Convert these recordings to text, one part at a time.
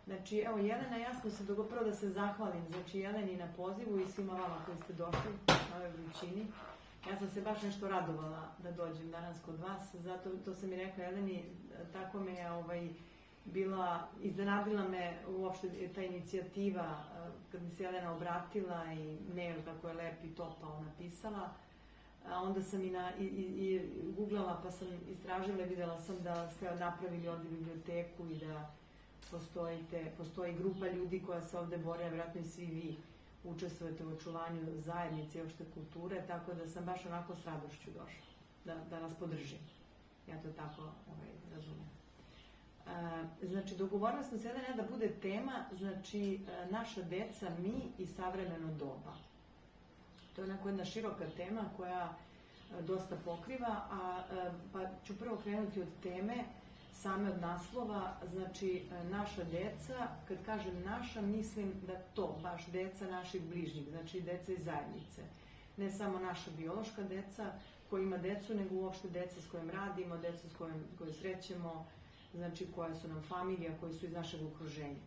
Znači, evo, Jelena, ja smo se prvo da se zahvalim, znači, Jeleni na pozivu i svima vama koji ste došli na ovoj vrućini. Ja sam se baš nešto radovala da dođem danas kod vas, zato to sam i rekla Jeleni, tako me je bila, iznenadila me uopšte ta inicijativa kad mi se Jelena obratila i mail kako je lep i topao napisala. A onda sam i googlala pa sam istražila i videla sam da ste napravili ovde biblioteku i da postoji grupa ljudi koja se ovde bore, vjerojatno i svi vi učestvujete u očuvanju zajednice i opšte kulture, tako da sam baš onako s radošću došla da vas podržim. Ja to tako razumem. Znači, dogovorila smo se da bude tema, znači, naša deca, mi i savremeno doba. To je onako jedna široka tema koja dosta pokriva, pa ću prvo krenuti od teme, same od naslova, znači naša deca, kad kažem naša, mislim da to, baš deca naših bližnjih, znači deca iz zajednice. Ne samo naša biološka deca koja ima decu, nego uopšte deca s kojim radimo, deca s kojim srećemo, znači koja su nam familija, koji su iz našeg okruženja.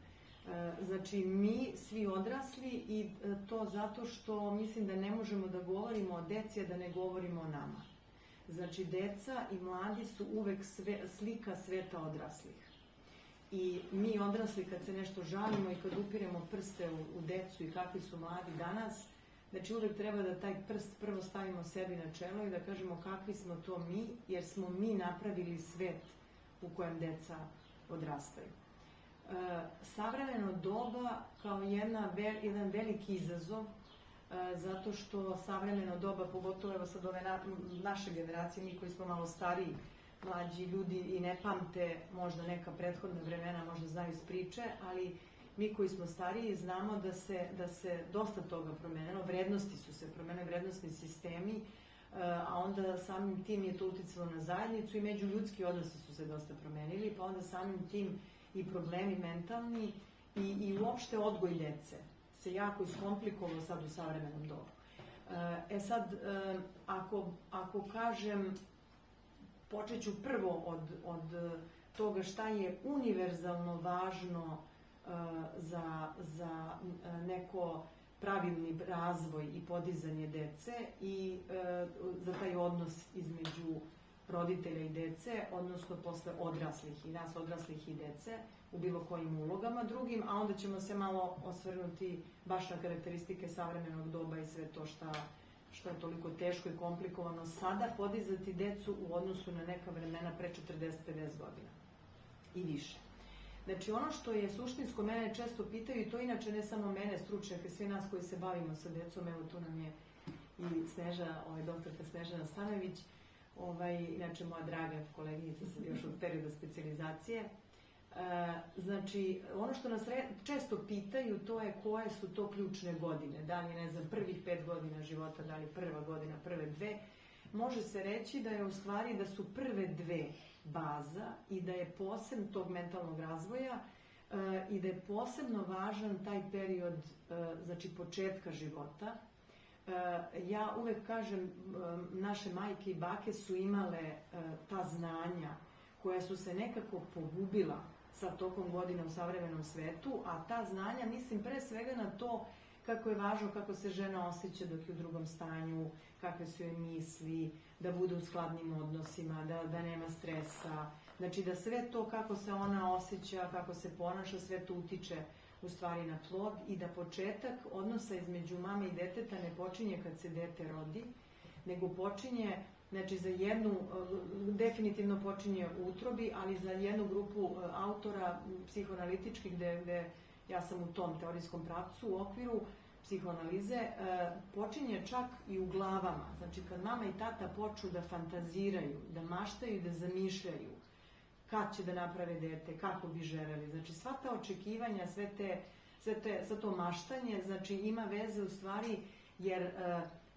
Znači, mi svi odrasli i to zato što mislim da ne možemo da govorimo o deci, a da ne govorimo o nama. Znači, deca i mladi su uvek slika sveta odraslih. I mi odrasli kad se nešto žalimo i kad upiremo prste u decu i kakvi su mladi danas, znači uvek treba da taj prst prvo stavimo sebi na čelo i da kažemo kakvi smo to mi, jer smo mi napravili svet u kojem deca odrastaju. Savremeno doba kao jedan veliki izazov, zato što savremeno doba, pogotovo evo sad ove naše generacije, mi koji smo malo stariji, mlađi ljudi i ne pamte možda neka prethodna vremena, možda znaju iz priče, ali mi koji smo stariji znamo da se dosta toga promenilo, vrednosti su se promenile, vrednostni sistemi, a onda samim tim je to uticalo na zajednicu i međuljudski odnosi su se dosta promenili, pa onda samim tim i problemi mentalni i uopšte odgoj dece se jako iskomplikovalo sad u savremenom dobu. Sad, ako kažem, počet ću prvo od toga šta je univerzalno važno za neko pravilni razvoj i podizanje dece i za taj odnos između roditelja i dece, odnosno posle odraslih i nas odraslih i dece u bilo kojim ulogama drugim, a onda ćemo se malo osvrnuti baš na karakteristike savremenog doba i sve to što je toliko teško i komplikovano sada podizati decu u odnosu na neka vremena pre 40-50 godina i više. Znači, ono što je suštinsko, mene često pitaju, i to inače ne samo mene, stručnjake, svi nas koji se bavimo sa decom, evo tu nam je i doktorka Snežana Stanojević, inače moja draga koleginica sad još od perioda specijalizacije. Znači, ono što nas često pitaju, to je koje su to ključne godine, da li, ne znam, prvih 5 godina života, da li prva godina, prve 2, može se reći da je u stvari da su prve 2 baza i da je posebno tog mentalnog razvoja i da je posebno važan taj period, znači početka života. Ja uvek kažem, naše majke i bake su imale ta znanja koja su se nekako pogubila sa tokom godina u savremenom svetu, a ta znanja mislim pre svega na to kako je važno kako se žena osjeća dok je u drugom stanju, kakve su joj misli, da bude u skladnim odnosima, da nema stresa. Znači da sve to kako se ona osjeća, kako se ponaša, sve to utiče u stvari na plod i da početak odnosa između mame i deteta ne počinje kad se dete rodi, nego počinje, znači za jednu, definitivno počinje u utrobi, ali za jednu grupu autora psihoanalitičkih, gde ja sam u tom teorijskom pravcu u okviru psihoanalize, počinje čak i u glavama. Znači kad mama i tata počnu da fantaziraju, da maštaju, da zamišljaju kad će da naprave dete, kako bi želeli. Znači sva ta očekivanja, sve to maštanje, znači ima veze u stvari jer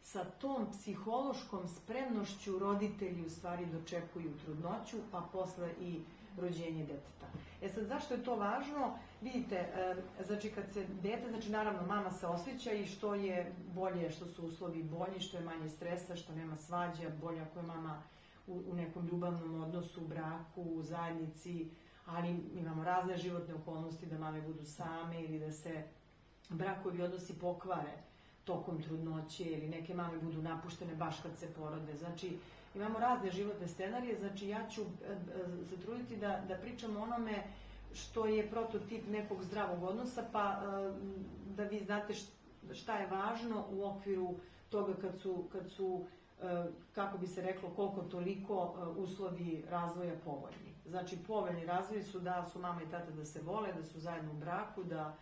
sa tom psihološkom spremnošću roditelji u stvari dočekuju trudnoću, pa posle i rođenje deteta. Sad, zašto je to važno? Vidite, znači kad se dete, znači naravno mama se osjeća i što je bolje, što su uslovi bolji, što je manje stresa, što nema svađa, bolje ako je mama u nekom ljubavnom odnosu, u braku, u zajednici, ali imamo razne životne okolnosti da mame budu same ili da se brakovi odnosi pokvare tokom trudnoće ili neke mame budu napuštene baš kad se porode. Znači, imamo razne životne scenarije, znači ja ću se truditi da pričam o onome što je prototip nekog zdravog odnosa, pa da vi znate šta je važno u okviru toga kad su kako bi se reklo, koliko toliko uslovi razvoja povoljni. Znači, povoljni razvoj su da su mama i tata da se vole, da su zajedno u braku, da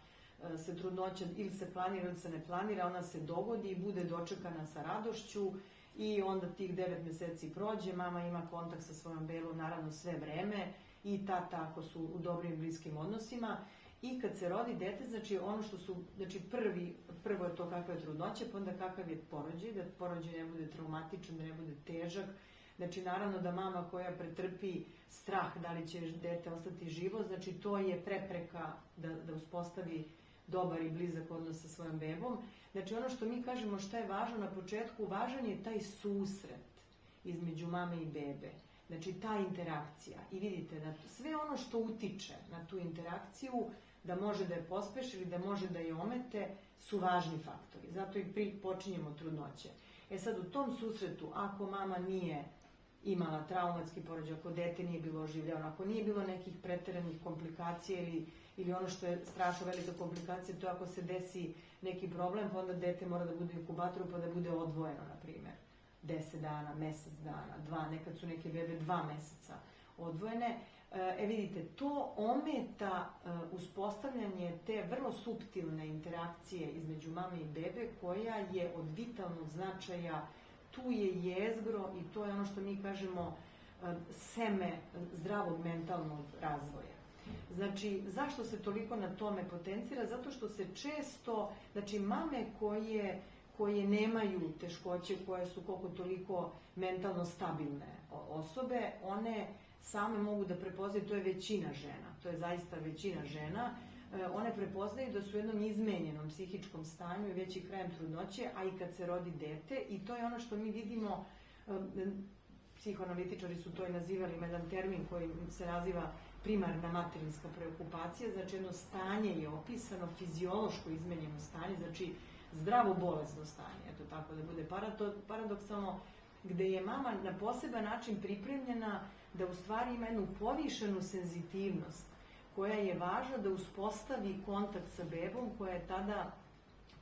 se trudnoća ili se planira ili se ne planira, ona se dogodi i bude dočekana sa radošću i onda tih 9 meseci prođe, mama ima kontakt sa svojom bebom naravno sve vreme i tata ako su u dobrim i bliskim odnosima. I kad se rodi dete, znači ono što su, znači prvo je to kakva je trudnoća, pa onda kakav je porođaj, da porođaj ne bude traumatičan, da ne bude težak. Znači naravno da mama koja pretrpi strah da li će dete ostati živo, znači to je prepreka da uspostavi dobar i blizak odnos sa svojom bebom. Znači ono što mi kažemo šta je važno na početku, važan je taj susret između mame i bebe. Znači ta interakcija. I vidite da sve ono što utiče na tu interakciju, da može da je pospeši ili da može da je omete, su važni faktori. Zato i počinjemo trudnoće. Sad u tom susretu, ako mama nije imala traumatski porođaj, ako dete nije bilo oživljavano, ako nije bilo nekih preteranih komplikacija ili ono što je strašno velika komplikacija, to ako se desi neki problem, pa onda dete mora da bude u inkubatoru pa da bude odvojeno, na primjer. 10 dana, mesec dana, 2, nekad su neke bebe 2 meseca odvojene. Vidite, to ometa uspostavljanje te vrlo suptilne interakcije između mame i bebe koja je od vitalnog značaja, tu je jezgro i to je ono što mi kažemo seme zdravog mentalnog razvoja. Znači, zašto se toliko na tome potencira? Zato što se često, znači mame koje nemaju teškoće, koje su koliko toliko mentalno stabilne osobe, one same mogu da prepoznaju, to je većina žena, to je zaista većina žena, one prepoznaju da su u jednom izmenjenom psihičkom stanju i već i krajem trudnoće, a i kad se rodi dete, i to je ono što mi vidimo, psihoanalitičari su to i nazivali, ima jedan termin koji se naziva primarna materinska preokupacija, znači jedno stanje je opisano, fiziološko izmenjeno stanje, znači zdravo bolesno stanje, eto tako da bude paradoksalno, gde je mama na poseban način pripremljena da u stvari ima jednu povišenu senzitivnost koja je važna da uspostavi kontakt sa bebom koja je tada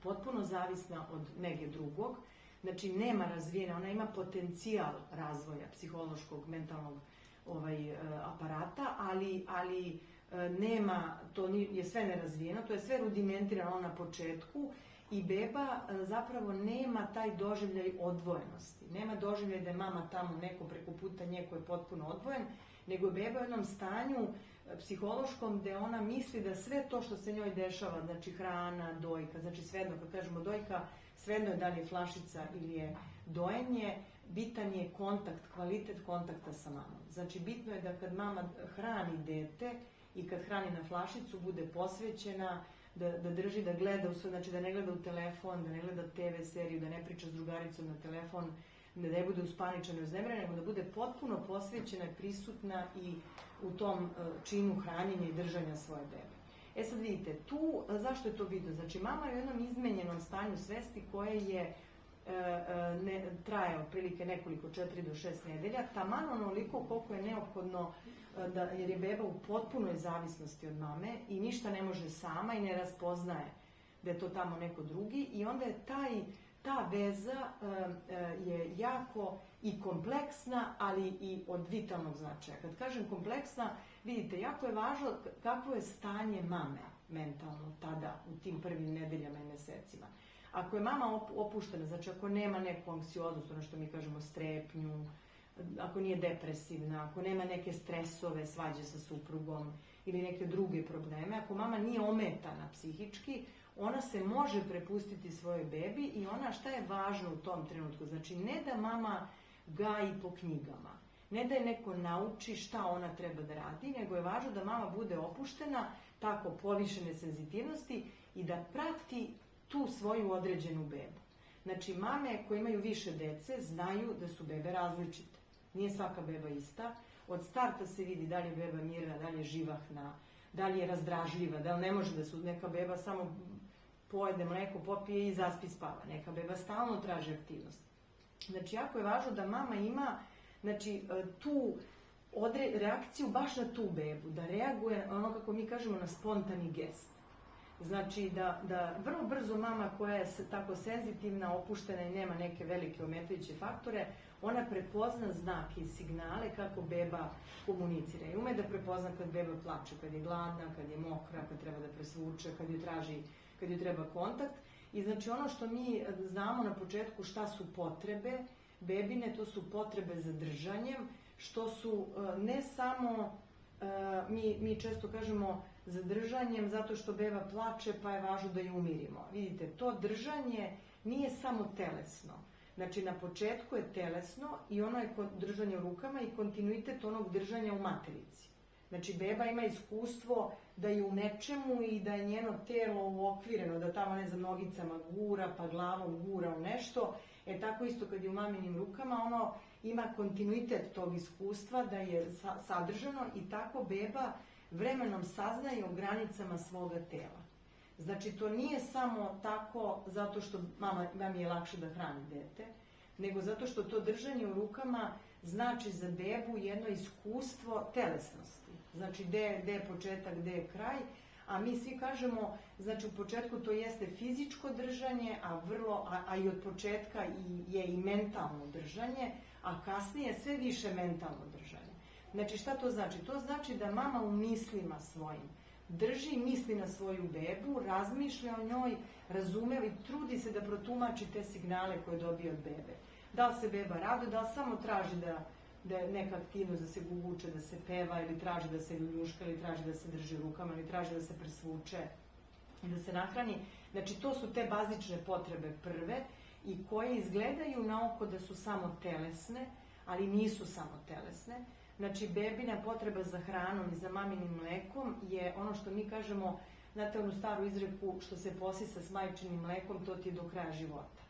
potpuno zavisna od nege drugog, znači nema razvijena, ona ima potencijal razvoja psihološkog, mentalnog aparata, ali nema, to je sve nerazvijeno, to je sve rudimentirano na početku i beba zapravo nema taj doživljaj odvojenosti. Nema doživljaj da je mama tamo neko preko puta nje koji je potpuno odvojen, nego je beba u jednom stanju psihološkom gde ona misli da sve to što se njoj dešava, znači hrana, dojka, znači svejedno, kad kažemo dojka, svejedno je da li je flašica ili je dojenje, bitan je kontakt, kvalitet kontakta sa mamom. Znači bitno je da kad mama hrani dete i kad hrani na flašicu bude posvećena, da drži, da gleda, znači da ne gleda u telefon, da ne gleda TV seriju, da ne priča s drugaricom na telefon, da ne bude uspaničena i uznemirena, nego da bude potpuno posvećena i prisutna i u tom činu hranjenja i držanja svoje bebe. Sad vidite, tu, zašto je to bitno? Znači mama je u jednom izmenjenom stanju svesti koje je traje otprilike nekoliko 4 do 6 nedelja, taman onoliko koliko je neophodno jer je beba u potpunoj zavisnosti od mame i ništa ne može sama i ne raspoznaje da je to tamo neko drugi i onda je ta veza je jako i kompleksna, ali i od vitalnog značaja. Kad kažem kompleksna, vidite, jako je važno kakvo je stanje mame mentalno tada u tim prvim nedeljama i mesecima. Ako je mama opuštena, znači ako nema neku anksioznost, ono što mi kažemo strepnju, ako nije depresivna, ako nema neke stresove, svađe sa suprugom ili neke druge probleme, ako mama nije ometana psihički, ona se može prepustiti svojoj bebi i ona šta je važno u tom trenutku, znači ne da mama gaji po knjigama, ne da je neko nauči šta ona treba da radi, nego je važno da mama bude opuštena, tako povišene senzitivnosti i da prati tu svoju određenu bebu. Znači, mame koje imaju više dece znaju da su bebe različite. Nije svaka beba ista. od starta se vidi da li je beba mirna, da li je živahna, da li je razdražljiva, da li ne može da su neka beba samo pojede mleko, popije i zaspi spava. Neka beba stalno traži aktivnost. Znači, jako je važno da mama ima tu reakciju baš na tu bebu, da reaguje ono kako mi kažemo na spontani gest. Znači da vrlo brzo mama koja je tako senzitivna, opuštena i nema neke velike ometajuće faktore, ona prepozna znake i signale kako beba komunicira. I ume da prepozna kad beba plače, kad je gladna, kad je mokra, kad treba da presvuče, kad joj treba kontakt. I znači ono što mi znamo na početku šta su potrebe bebine, to su potrebe za držanjem, što su ne samo, mi često kažemo za držanjem zato što beba plače pa je važno da ju umirimo. Vidite, to držanje nije samo telesno. Znači na početku je telesno i ono je držanje u rukama i kontinuitet onog držanja u materici. Znači beba ima iskustvo da je u nečemu i da je njeno telo uokvireno, da tamo nogicama gura pa glavom gura u nešto. Tako isto kad je u maminim rukama, ono ima kontinuitet tog iskustva da je sadržano i tako beba vremenom saznaje o granicama svoga tela. Znači to nije samo tako zato što mami je lakše da hrani dete, nego zato što to držanje u rukama znači za bebu jedno iskustvo telesnosti. Znači gde je početak, gde je kraj, a mi svi kažemo, znači u početku to jeste fizičko držanje, a i od početka je i mentalno držanje, a kasnije sve više mentalno držanje. Znači šta to znači? To znači da mama u mislima svojim drži misli na svoju bebu, razmišlja o njoj, razume i trudi se da protumači te signale koje dobije od bebe. Da li se beba raduje, da li samo traži da je neka aktivnost, da se guguče, da se peva ili traži da se ljuška ili traži da se drži rukama ili traži da se presvuče i da se nahrani. Znači to su te bazične potrebe prve i koje izgledaju na oko da su samo telesne, ali nisu samo telesne. Znači bebina potreba za hranom i za maminim mlekom je ono što mi kažemo, znate onu staru izreku što se posisa s majčinim mlekom, to ti je do kraja života.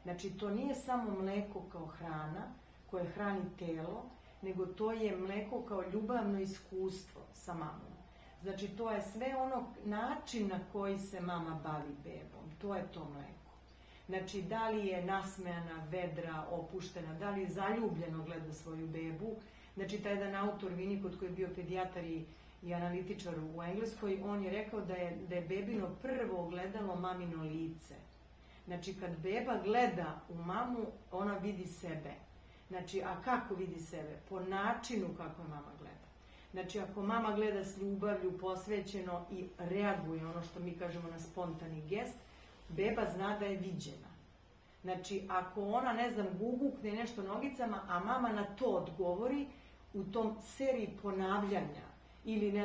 Znači to nije samo mleko kao hrana koje hrani telo, nego to je mleko kao ljubavno iskustvo sa mamom. Znači to je sve ono način na koji se mama bavi bebom, to je to mleko. Znači da li je nasmejana, vedra, opuštena, da li je zaljubljeno gleda svoju bebu. Znači taj jedan autor Winnicott koji je bio pedijatar i analitičar u Engleskoj, on je rekao da je bebino prvo ogledalo mamino lice. Znači kad beba gleda u mamu, ona vidi sebe. Znači, a kako vidi sebe? Po načinu kako je mama gleda. Znači, ako mama gleda s ljubavlju, posvećeno i reaguje, ono što mi kažemo na spontani gest, beba zna da je viđena. Znači, ako ona, gugukne nešto nogicama, a mama na to odgovori, u tom seriji ponavljanja, ili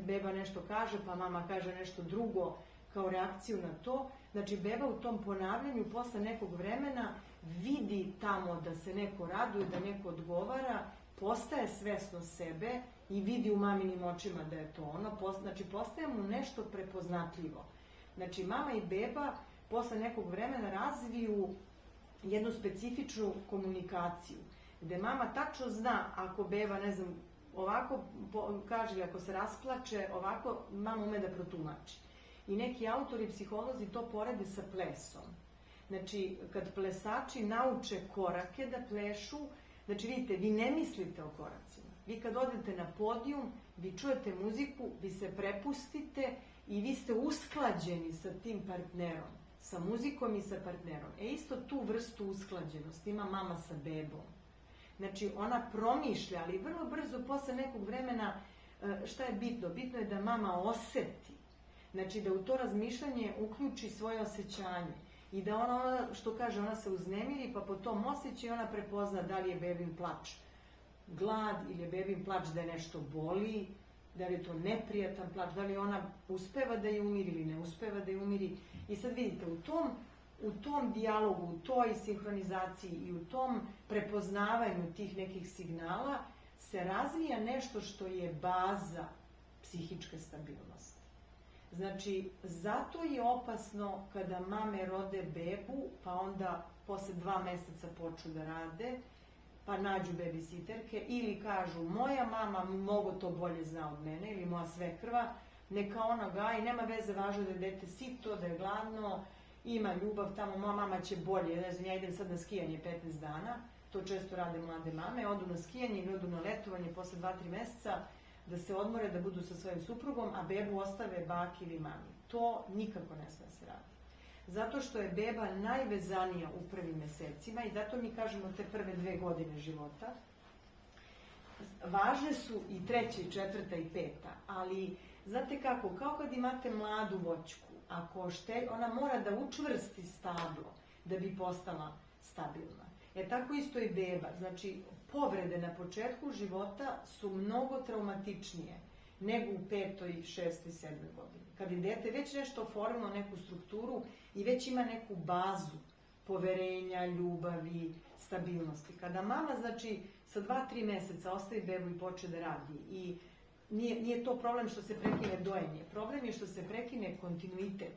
beba nešto kaže, pa mama kaže nešto drugo kao reakciju na to, znači beba u tom ponavljanju posle nekog vremena vidi tamo da se neko raduje, da neko odgovara, postaje svesno sebe i vidi u maminim očima da je to ono, znači postaje mu nešto prepoznatljivo. Znači mama i beba posle nekog vremena razviju jednu specifičnu komunikaciju, gde mama tačno zna ako beba, ovako kaže, ako se rasplače, ovako mama ume da protumači. I neki autori, psiholozi to porede sa plesom. Znači, kad plesači nauče korake da plešu, znači vidite, vi ne mislite o koracima. Vi kad odete na podijum, vi čujete muziku, vi se prepustite i vi ste usklađeni sa tim partnerom, sa muzikom i sa partnerom. Isto tu vrstu usklađenosti ima mama sa bebom. Znači, ona promišlja, ali vrlo brzo, posle nekog vremena, šta je bitno? Bitno je da mama oseti. Znači, da u to razmišljanje uključi svoje osjećanje. I da ona, što kaže, ona se uznemiri, pa po tom osjećaju ona prepozna da li je bebin plač glad ili je bebin plač da je nešto boli, da li je to neprijatan plač, da li ona uspeva da je umiri ili ne uspeva da je umiri. I sad vidite, u tom dijalogu, u toj sinhronizaciji i u tom prepoznavanju tih nekih signala se razvija nešto što je baza psihičke stabilnosti. Znači, zato je opasno kada mame rode bebu, pa onda posle 2 meseca počnu da rade, pa nađu babysitterke, ili kažu moja mama mnogo to bolje zna od mene, ili moja svekrva, neka ona gaji, nema veze, važno da je dete sito, da je gladno, ima ljubav tamo, moja mama će bolje, ne znam, ja idem sad na skijanje 15 dana, to često rade mlade mame, odu na skijanje ili odu na letovanje posle 2-3 meseca, da se odmore, da budu sa svojim suprugom, a bebu ostave baki ili mami. To nikako ne sme se raditi. Zato što je beba najvezanija u prvim mesecima i zato mi kažemo te prve 2 godine života. Važne su i 3., 4. i 5. ali znate kako, kao kad imate mladu voćku, ona mora da učvrsti stablo da bi postala stabilna. Tako isto i beba. Znači, povrede na početku života su mnogo traumatičnije nego u 5., 6., 7. godini. Kad je dete već nešto oformilo, neku strukturu i već ima neku bazu poverenja, ljubavi, stabilnosti. Kada mama, znači, sa 2-3 meseca ostavi bebu i počne da radi i nije to problem što se prekine dojenje. Problem je što se prekine kontinuitet.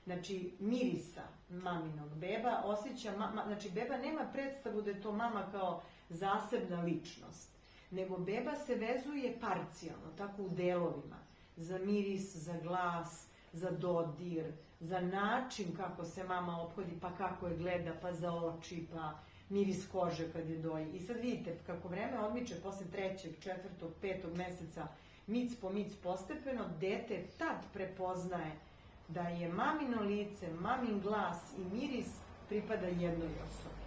Znači, mirisa maminog. Beba osjeća, znači beba nema predstavu da je to mama kao zasebna ličnost, nego beba se vezuje parcijalno, tako u delovima, za miris, za glas, za dodir, za način kako se mama ophodi, pa kako je gleda, pa za oči, pa miris kože kad je doji. I sad vidite, kako vreme odmiče posle 3., 4., 5. meseca, mic po mic postepeno, dete tad prepoznaje da je mamino lice, mamin glas i miris pripada jednoj osobi.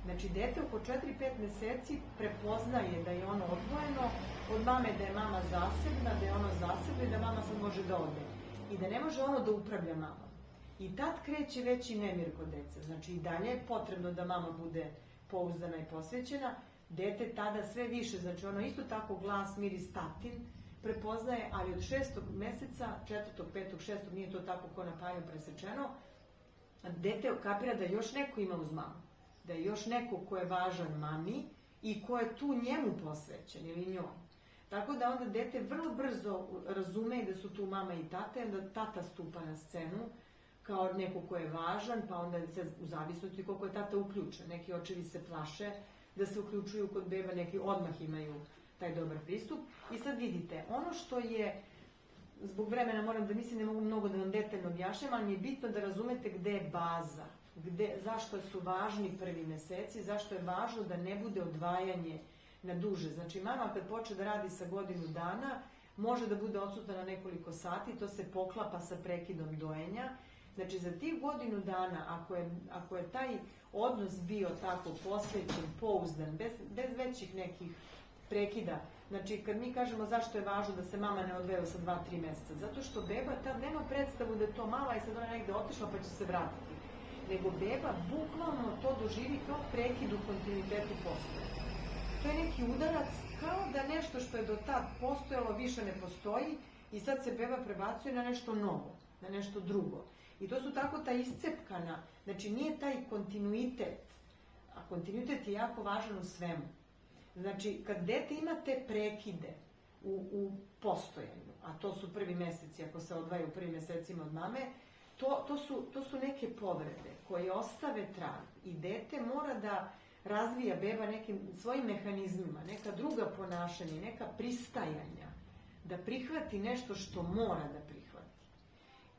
Znači, dete oko 4-5 meseci prepoznaje da je ono odvojeno od mame, da je mama zasebna, da je ono zasebno i da mama sad može da ode. I da ne može ono da upravlja mamom. I tad kreće veći nemir kod dece. Znači, i dalje je potrebno da mama bude pouzdana i posvećena. Dete tada sve više, znači ono isto tako glas, miris, tatin, prepoznaje, ali od 6. meseca, 4., 5., 6. nije to tako ko na panju presečeno, dete kapira da još neko ima uz mamu, da je još neko ko je važan mami i ko je tu njemu posvećen ili njoj. Tako da onda dete vrlo brzo razume da su tu mama i tata, onda tata stupa na scenu kao neko ko je važan, pa onda u zavisnosti koliko je tata uključen. Neki očevi se plaše da se uključuju kod beba, neki odmah imaju taj dobar pristup. I sad vidite, ono što je, zbog vremena moram da mislim, ne mogu mnogo da vam detaljno objašnjam, ali mi je bitno da razumete gde je baza, zašto su važni prvi meseci, zašto je važno da ne bude odvajanje na duže. Znači, mama kad počne da radi sa 1 godinu dana, može da bude odsutna na nekoliko sati, to se poklapa sa prekidom dojenja. Znači, za tih 1 godinu dana, ako je taj odnos bio tako posvećen, pouzdan, bez većih nekih prekida. Znači, kad mi kažemo zašto je važno da se mama ne odveje sa 2-3 meseca, zato što beba tad nema predstavu da je to mala i sad ona negde otišla pa će se vratiti. Nego beba bukvalno to doživi kao prekid u kontinuitetu postojanja. To je neki udarac, kao da nešto što je do tad postojalo više ne postoji i sad se beba prebacuje na nešto novo, na nešto drugo. I to su tako ta iscepkana, znači nije taj kontinuitet, a kontinuitet je jako važan u svemu. Znači, kad dete ima te prekide u postojanju, a to su prvi meseci, ako se odvaju u prvim mesecima od mame, to su neke povrede koje ostave trag i dete mora da razvija beba nekim svojim mehanizmima, neka druga ponašanja, neka pristajanja, da prihvati nešto što mora da prihvati.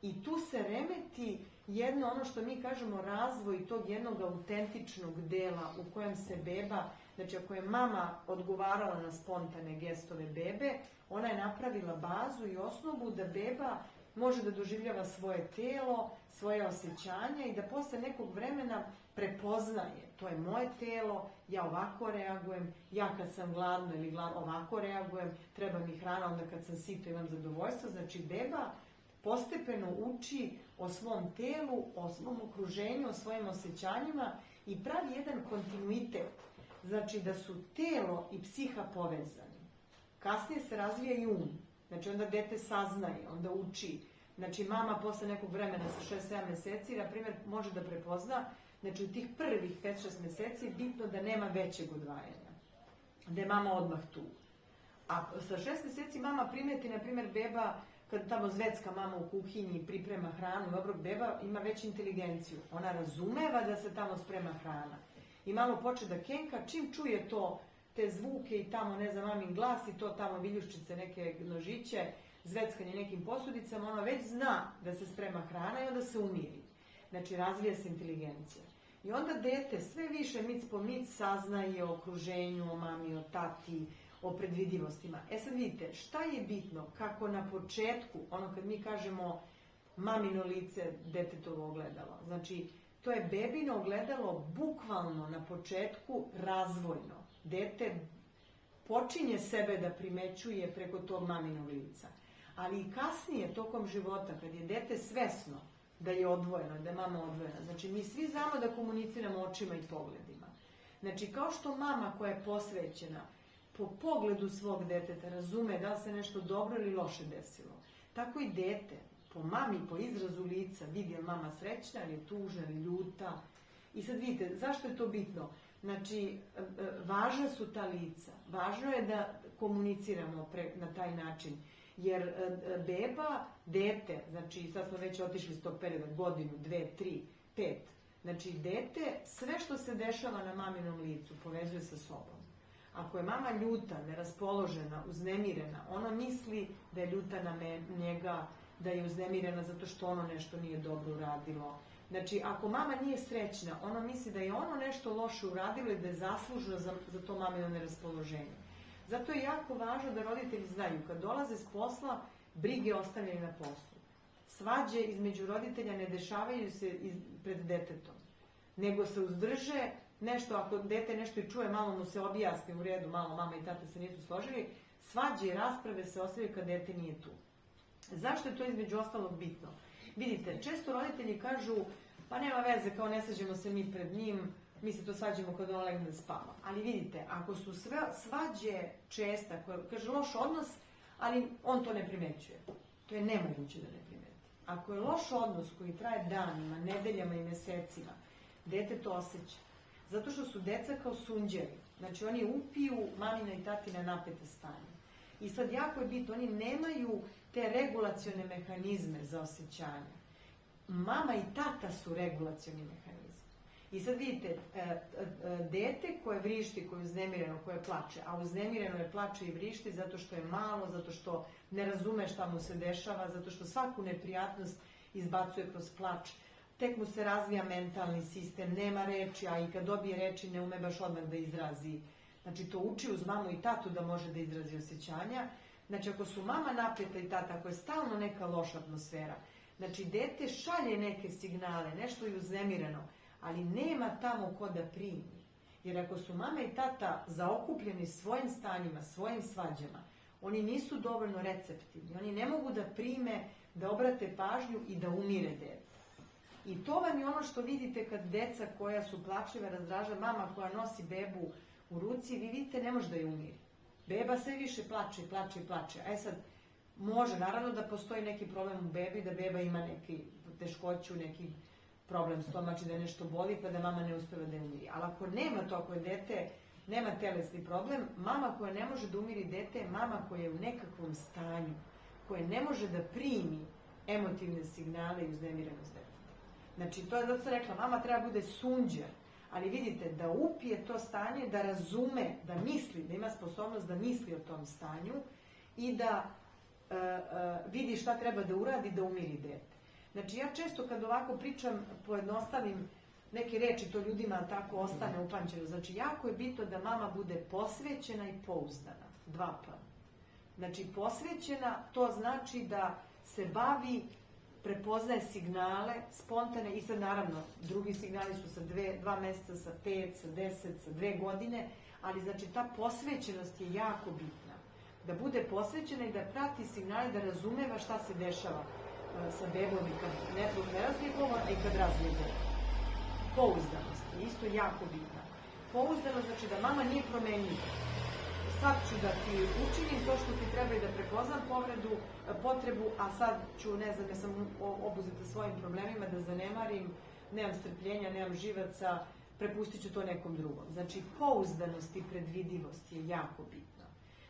I tu se remeti jedno, ono što mi kažemo, razvoj tog jednog autentičnog dela u kojem se beba, znači ako je mama odgovarala na spontane gestove bebe, ona je napravila bazu i osnovu da beba može da doživljava svoje telo, svoje osjećanja i da posle nekog vremena prepoznaje, to je moje telo, ja ovako reagujem, ja kad sam gladna ili gladna ovako reagujem, treba mi hrana, onda kad sam sita imam zadovoljstvo. Znači beba postepeno uči o svom telu, o svom okruženju, o svojim osjećanjima i pravi jedan kontinuitet. Znači da su telo i psiha povezani. Kasnije se razvija i um. Znači onda dete saznaje, onda uči. Znači mama posle nekog vremena sa 6-7 meseci, na primjer, može da prepozna, znači u tih prvih 5-6 meseci je bitno da nema većeg odvajanja. Da je mama odmah tu. A sa 6 meseci mama primeti, na primjer, beba, kad tamo zvecka mama u kuhinji priprema hranu, dobro, beba ima veću inteligenciju. Ona razumeva da se tamo sprema hrana. I malo počne da kenka, čim čuje to te zvuke i tamo, ne znam, mamin glas i to tamo viljuščice, neke nožiće, zveckanje nekim posudicama, ona već zna da se sprema hrana i onda se umiri. Znači, razvija se inteligencija. I onda dete sve više mic po mic saznaje o okruženju, o mami, o tati, o predvidivostima. Sad vidite, šta je bitno kako na početku, ono kad mi kažemo mamino lice, detetovo ogledalo. Znači, to je bebino ogledalo bukvalno na početku razvojno. Dete počinje sebe da primećuje preko tog maminog lica. Ali i kasnije, tokom života, kad je dete svesno da je odvojeno, da je mama odvojena. Znači, mi svi znamo da komuniciramo očima i pogledima. Znači, kao što mama koja je posvećena po pogledu svog deteta razume da li se nešto dobro ili loše desilo, tako i dete po mami, po izrazu lica vidi je mama srećna ili tužna ili ljuta. I sad vidite, zašto je to bitno? Znači, važna su ta lica. Važno je da komuniciramo na taj način. Jer beba, dete, znači sad smo već otišli s tog perioda, godinu, 2, 3, 5. Znači, dete, sve što se dešava na maminom licu povezuje sa sobom. Ako je mama ljuta, neraspoložena, uznemirena, ona misli da je ljuta na njega, da je uznemirena zato što ono nešto nije dobro uradilo. Znači, ako mama nije srećna, ona misli da je ono nešto loše uradilo i da je zaslužno za to mamino neraspoloženje. Zato je jako važno da roditelji znaju, kad dolaze s posla, brige ostavljaju na poslu. Svađe između roditelja ne dešavaju se pred detetom, nego se uzdrže nešto, ako dete nešto i čuje, malo mu se objasni u redu, malo mama i tata se nisu složili, svađe i rasprave se ostavljaju kad dete nije tu. Zašto je to između ostalog bitno? Vidite, često roditelji kažu, pa nema veze, kao ne sađemo se mi pred njim, mi se to svađamo kad on legne da spava. Ali vidite, ako su svađe česta, kaže loš odnos, ali on to ne primećuje. To je nemoguće da ne primeti. Ako je loš odnos koji traje danima, nedeljama i mesecima, dete to osjeća. Zato što su deca kao sunđeri. Znači oni upiju mamina i tatina napete stanje. I sad jako je bitno, oni nemaju te regulacione mehanizme za osjećanje. Mama i tata su regulacioni mehanizmi. I sad vidite, dete koje vrišti, koje je uznemireno, koje plače, a uznemireno je plače i vrišti zato što je malo, zato što ne razume šta mu se dešava, zato što svaku neprijatnost izbacuje kroz plač. Tek mu se razvija mentalni sistem, nema reči, a i kad dobije reči ne ume baš odmah da izrazi. Znači to uči uz mamu i tatu da može da izrazi osjećanja. Znači ako su mama napeta i tata, ako je stalno neka loša atmosfera, znači dete šalje neke signale, nešto je uznemireno, ali nema tamo ko da primi. Jer ako su mama i tata zaokupljeni svojim stanjima, svojim svađama, oni nisu dovoljno receptivni, oni ne mogu da prime, da obrate pažnju i da umire dete. I to vam je ono što vidite kad deca koja su plačljiva, razdražena, mama koja nosi bebu u ruci, vi vidite ne može da je umiri. Beba sve više plače i plače i plače. A sad, može naravno da postoji neki problem u bebi, da beba ima neki teškoću, neki problem stomači, da je nešto boli, pa da mama ne uspeva da je umiri. Ali ako nema to, ako je dete, nema telesni problem, mama koja ne može da umiri dete je mama koja je u nekakvom stanju, koja ne može da primi emotivne signale i uznemirenost dete. Znači, to je da sam rekla, mama treba bude sunđer, ali vidite, da upije to stanje, da razume, da misli, da ima sposobnost da misli o tom stanju i da vidi šta treba da uradi da umiri dete. Znači, ja često kad ovako pričam, pojednostavim neke reči, to ljudima tako ostane upamćeno. Znači, jako je bitno da mama bude posvećena i pouzdana. 2P. Znači, posvećena, to znači da se bavi, prepoznaje signale, spontane, i sad naravno, drugi signali su sa 2 meseca, sa 5, sa 10, sa 2 godine, ali znači ta posvećenost je jako bitna. Da bude posvećena i da prati signale, da razumeva šta se dešava sa bebom i kad ne razvije govor, i kad razvije govor. Pouzdanost je isto jako bitna. Pouzdanost znači da mama nije promenljiva. Sad ću da ti učinim to što ti treba i da prepoznam potrebu, a sad ću, ne znam, ja sam obuzeta svojim problemima, da zanemarim, nemam strpljenja, nemam živaca, prepustit ću to nekom drugom. Znači, pouzdanost i predvidivost je jako bitna.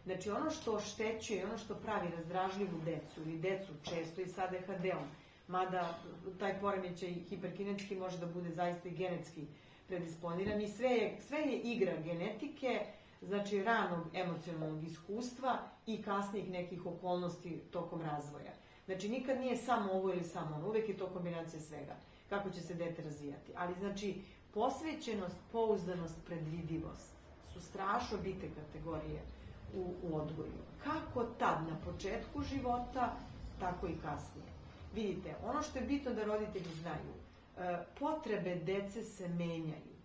Znači, ono što oštećuje, ono što pravi razdražljivu decu ili decu često i sa ADHD-om, mada taj poremećaj hiperkinetski može da bude zaista i genetski predisponiran i sve je igra genetike, znači ranog emocionalnog iskustva i kasnijih nekih okolnosti tokom razvoja. Znači nikad nije samo ovo ili samo ono, uvek je to kombinacija svega, kako će se dete razvijati. Ali znači posvećenost, pouzdanost, predvidivost su strašno bitne kategorije u odgoju. Kako tad, na početku života, tako i kasnije. Vidite, ono što je bitno da roditelji znaju, potrebe dece se menjaju.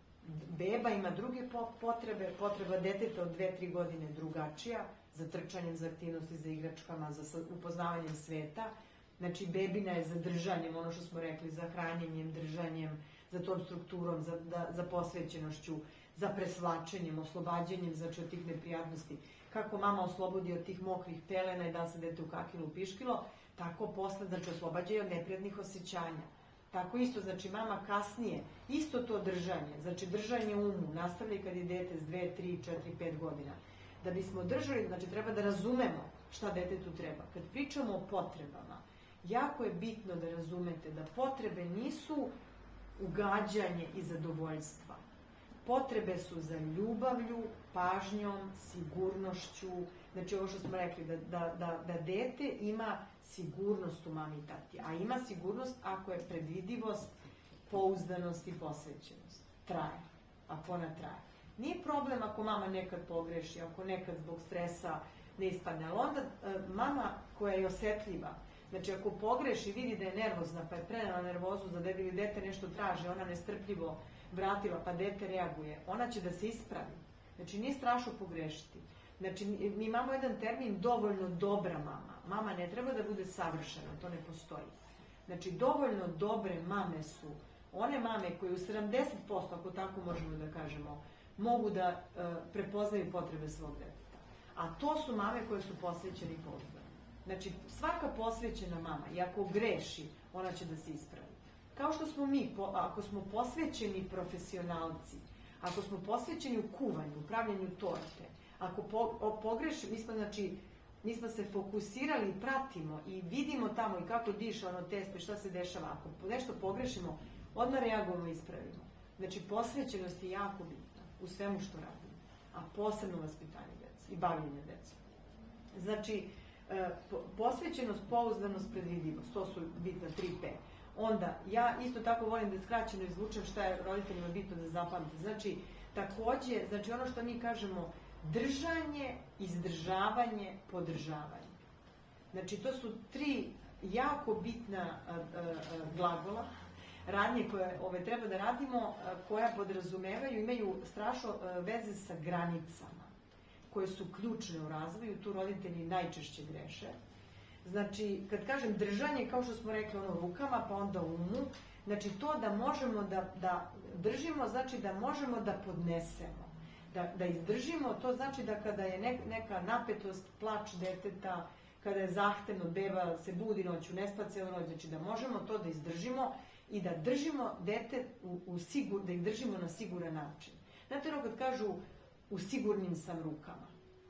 Beba ima druge potrebe, potreba deteta od 2-3 godine drugačija, za trčanjem, za aktivnosti, za igračkama, za upoznavanjem sveta. Znači, bebina je za držanjem, ono što smo rekli, za hranjenjem, držanjem, za tom strukturom, za posvećenošću, za presvlačenjem, oslobađanjem, znači od tih neprijatnosti. Kako mama oslobodi od tih mokrih pelena i da se dete ukakilo, upiškilo, tako posle, znači, oslobađaju od neprijatnih osjećanja. Tako isto, znači, mama kasnije, isto to držanje, znači držanje umu, nastavlja kad je dete s 2, 3, 4, 5 godina. Da bismo držali, znači, treba da razumemo šta detetu treba. Kad pričamo o potrebama, jako je bitno da razumete da potrebe nisu ugađanje i zadovoljstva. Potrebe su za ljubavlju, pažnjom, sigurnošću. Znači ovo što smo rekli, da dete ima sigurnost u mami i tati. A ima sigurnost ako je predvidivost, pouzdanost i posvećenost. Traje. Ako ona traje. Nije problem ako mama nekad pogreši, ako nekad zbog stresa ne ispadne. Ali onda mama koja je osetljiva, znači ako pogreši, vidi da je nervozna, pa je prenela nervozu za dete ili dete nešto traže, ona nestrpljivo vratila, pa dete reaguje, ona će da se ispravi. Znači nije strašno pogrešiti. Znači mi imamo jedan termin dovoljno dobra mama. Mama ne treba da bude savršena, to ne postoji. Znači dovoljno dobre mame su one mame koje u 70%, ako tako možemo da kažemo, mogu da prepoznaju potrebe svog deteta. A to su mame koje su posvećene i pouzdane. Znači svaka posvećena mama, i ako greši, ona će da se ispravi. Kao što smo mi, ako smo posvećeni profesionalci, ako smo posvećeni u kuvanju, u pravljenju torte, ako pogrešimo, mi smo se fokusirali i pratimo i vidimo tamo i kako diše ono testo i šta se dešava. Ako nešto pogrešimo, odmah reagujemo i ispravimo. Znači posvećenost je jako bitna u svemu što radimo, a posebno vaspitanje dece i bavljenje decom. Znači, posvećenost, pouzdanost, predvidivost, to su bitna 3P. Onda, ja isto tako volim da skraćeno izvučem šta je roditeljima bitno da zapamte. Znači, takođe, znači ono što mi kažemo, držanje, izdržavanje, podržavanje. Znači, to su 3 jako bitna glagola, radnje koje treba da radimo, koja podrazumevaju, imaju strašno veze sa granicama, koje su ključne u razvoju, tu roditelji najčešće greše. Znači, kad kažem držanje, kao što smo rekli, ono rukama, pa onda umu, znači to da možemo da držimo, znači da možemo da podnesemo. Da izdržimo, to znači da kada je neka napetost, plač deteta, kada je zahtevno, beba se budi noću, ne spa celu noć, znači da možemo to da izdržimo i da držimo dete, da ih držimo na siguran način. Znate ono kad kažu u sigurnim sam rukama,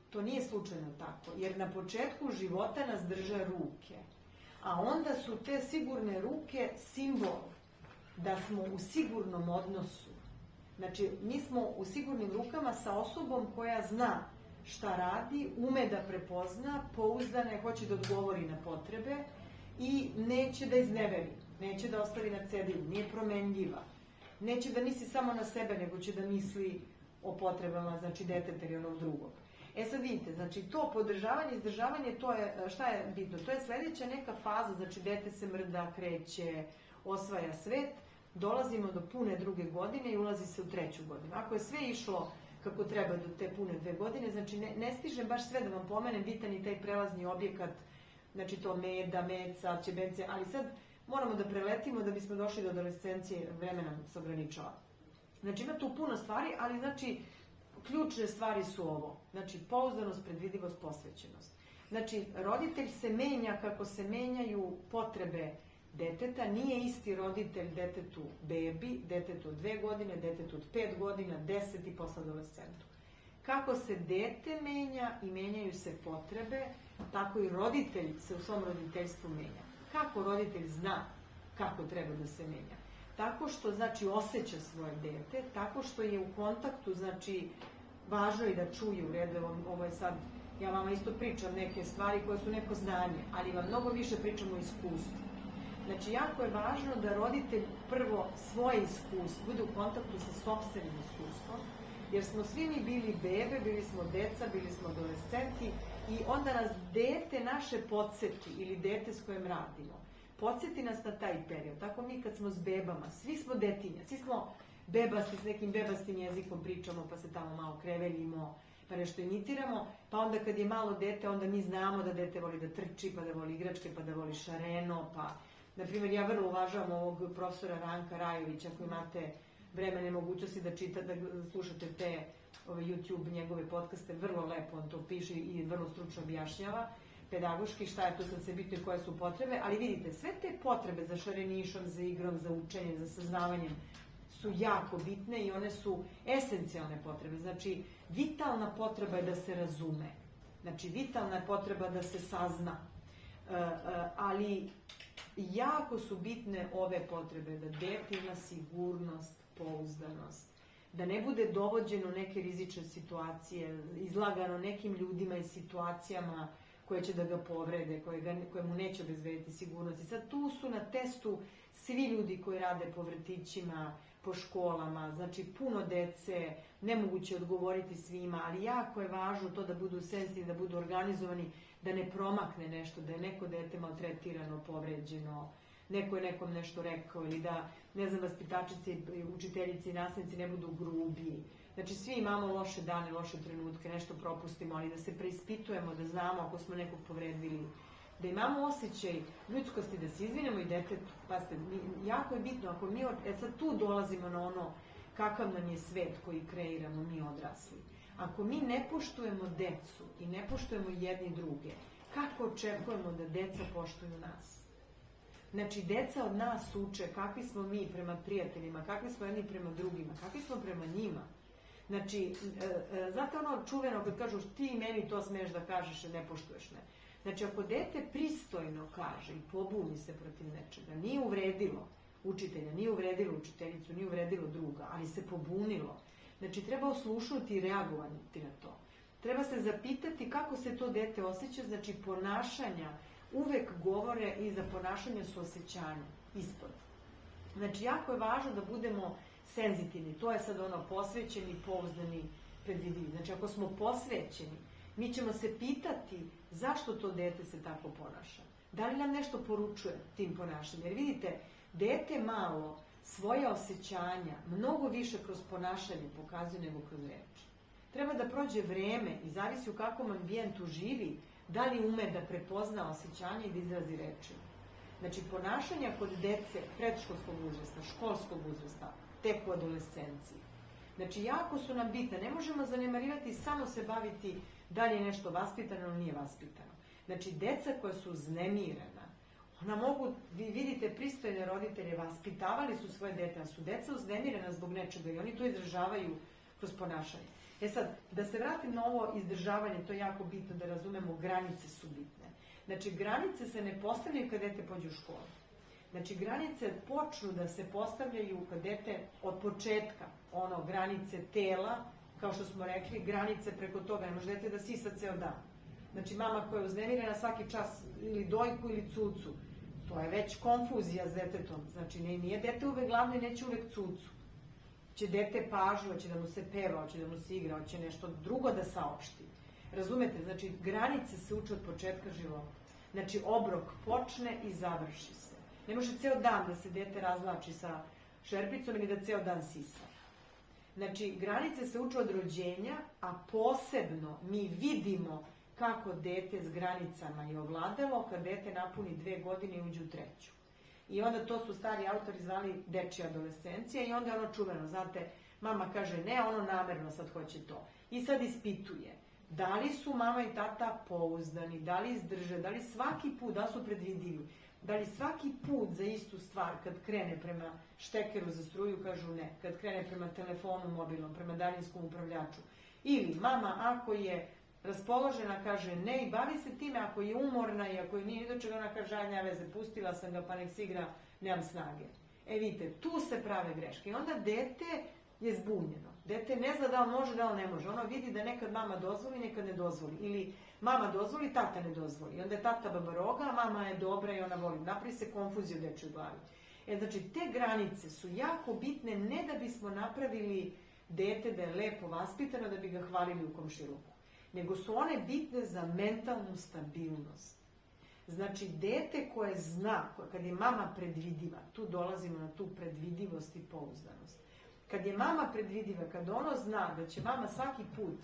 to nije slučajno tako, jer na početku života nas drže ruke, a onda su te sigurne ruke simbol da smo u sigurnom odnosu. Znači, mi smo u sigurnim rukama sa osobom koja zna šta radi, ume da prepozna, pouzdana je, hoće da odgovori na potrebe i neće da izneveri, neće da ostavi na cedilu, nije promenljiva, neće da misli samo na sebe, nego će da misli o potrebama, znači deteta ili onog drugog. E sad vidite, znači to podržavanje, izdržavanje, to je, šta je bitno? To je sledeća neka faza, znači dete se mrda, kreće, osvaja svet, dolazimo do pune 2. godine i ulazi se u 3. godinu. Ako je sve išlo kako treba do te pune 2 godine, znači ne stižem baš sve da vam pomenem, bitan i taj prelazni objekat, znači to meda, meca, ćebence, ali sad moramo da preletimo da bismo došli do adolescencije, vremena se ograničava. Znači ima tu puno stvari, ali znači ključne stvari su ovo. Znači pouzdanost, predvidivost, posvećenost. Znači roditelj se menja kako se menjaju potrebe deteta, nije isti roditelj detetu bebi, detetu od 2 godine, detetu od 5 godina, 10 i posle adolescentu. Kako se dete menja i menjaju se potrebe, tako i roditelj se u svom roditeljstvu menja. Kako roditelj zna kako treba da se menja? Tako što, znači, osjeća svoje dete, tako što je u kontaktu, znači, važno je da čuju, ovo je sad, ja vama isto pričam neke stvari koje su neko znanje, ali vam mnogo više pričam o iskustvu. Znači, jako je važno da roditelj prvo svoje iskustvo, bude u kontaktu sa sopstvenim iskustvom, jer smo svi mi bili bebe, bili smo deca, bili smo adolescenti i onda nas dete naše podsjeti ili dete s kojim radimo. Podsjeti nas na taj period. Tako mi kad smo s bebama, svi smo detinja, svi smo bebasti, s nekim bebastim jezikom pričamo, pa se tamo malo kreveljimo, pa nešto imitiramo, pa onda kad je malo dete, onda mi znamo da dete voli da trči, pa da voli igračke, pa da voli šareno, pa, na primjer, ja vrlo uvažavam ovog profesora Ranka Rajovića, ako imate vremene, mogućnosti da slušate te YouTube njegove podcaste, vrlo lepo on to piše i vrlo stručno objašnjava, pedagoški, šta je to sad se bitno i koje su potrebe, ali vidite, sve te potrebe za šarenišom, za igrom, za učenjem, za saznavanjem su jako bitne i one su esencijalne potrebe. Znači, vitalna potreba je da se razume. Znači, vitalna je potreba da se sazna. Ali jako su bitne ove potrebe, da dete ima sigurnost, pouzdanost, da ne bude dovođeno u neke rizične situacije, izlagano nekim ljudima i situacijama koje će da ga povrede, koje mu neće obezbediti sigurnost. I sad tu su na testu svi ljudi koji rade po vrtićima, po školama, znači puno dece, nemoguće odgovoriti svima, ali jako je važno to da budu senzitivni, da budu organizovani, da ne promakne nešto, da je neko dete maltretirano, povređeno, neko je nekom nešto rekao ili da, ne znam, vaspitačice, učiteljice i nastavnici ne budu grubi. Znači, svi imamo loše dane, loše trenutke, nešto propustimo, ali da se preispitujemo, da znamo ako smo nekog povredili, da imamo osjećaj ljudskosti, da se izvinemo i detetu. Pazite, jako je bitno, ako mi, sad tu dolazimo na ono kakav nam je svet koji kreiramo mi odrasli. Ako mi ne poštujemo decu i ne poštujemo jedni druge, kako očekujemo da deca poštuju nas? Znači, deca od nas uče kakvi smo mi prema prijateljima, kakvi smo jedni prema drugima, kakvi smo prema njima. Znači, znate ono čuveno kad kažu ti meni to smiješ da kažeš, ne poštuješ me. Znači, ako dete pristojno kaže i pobuni se protiv nečega, nije uvredilo učitelja, nije uvredilo učiteljicu, nije uvredilo druga, ali se pobunilo. Znači, treba oslušnuti i reagovati na to. Treba se zapitati kako se to dete osjeća, znači ponašanja uvek govore i za ponašanje su osjećanja ispod. Znači, jako je važno da budemo senzitivni. To je sad ono posvećeni, pouzdani, predvidivi. Znači, ako smo posvećeni, mi ćemo se pitati zašto to dete se tako ponaša. Da li nam nešto poručuje tim ponašanjem? Jer vidite, dete malo svoje osjećanja mnogo više kroz ponašanje pokazuje nego kroz reči. Treba da prođe vreme i zavisi u kakvom ambijentu živi, da li ume da prepozna osjećanje i da izrazi reči. Znači, ponašanja kod dece predškolskog uzrasta, školskog uzrasta, tek u adolescenciji. Znači, jako su nam bitne. Ne možemo zanemarivati, samo se baviti da li je nešto vaspitano ili nije vaspitano. Znači, deca koja su uznemirena, ona mogu, vi vidite, pristojne roditelje vaspitavali su svoje dete, a su deca uznemirena zbog nečega i oni to izražavaju kroz ponašanje. E sad, da se vratim na ovo izdržavanje, to je jako bitno da razumemo, granice su bitne. Znači, granice se ne postavljaju kad dete pođe u školu. Znači, granice počnu da se postavljaju kad dete od početka, granice tela, kao što smo rekli, granice preko toga, ne može dete da sisa ceo dan. Znači, mama koja je uznemirena svaki čas ili dojku ili cucu, to je već konfuzija s detetom. Znači, nije dete uvek glavno i neće uvek cucu. Će dete pažnju, hoće da mu se peva, hoće da mu se igra, hoće nešto drugo da saopšti. Razumete? Znači, granice se uče od početka života. Znači, obrok počne i završi se. Ne može ceo dan da se dete razvlači sa šerpicom ili da ceo dan sisa. Znači, granice se uče od rođenja, a posebno mi vidimo kako dete s granicama je ovladalo kad dete napuni 2 godine i uđe u 3. I onda to su stari autori zvali dečja adolescencija i onda je ono čuveno, znate, mama kaže ne, ono namerno sad hoće to. I sad ispituje, da li su mama i tata pouzdani, da li izdrže, da li svaki put, da su predvidivi, da li svaki put za istu stvar kad krene prema štekeru za struju kažu ne, kad krene prema telefonu mobilnom, prema daljinskom upravljaču. Ili mama ako je raspoložena kaže ne i bavi se time, ako je umorna i ako je nije do čega, ona kaže aj nema veze, pustila sam ga pa nek se igra, nemam snage. E vidite, tu se prave greške. I onda dete je zbunjeno. Dete ne zna da li može, da li ne može. Ono vidi da nekad mama dozvoli, nekad ne dozvoli. Ili mama dozvoli, tata ne dozvoli. I onda je tata babaroga, a mama je dobra i ona voli. Napravi se konfuzija u dečjoj glavi. Znači, te granice su jako bitne, ne da bismo napravili dete da je lepo vaspitano, da bi ga hvalili u komšiluku. Nego su one bitne za mentalnu stabilnost. Znači, dete koje zna, kad je mama predvidiva, tu dolazimo na tu predvidivost i pouzdanost. Kad je mama predvidiva, kad ono zna da će mama svaki put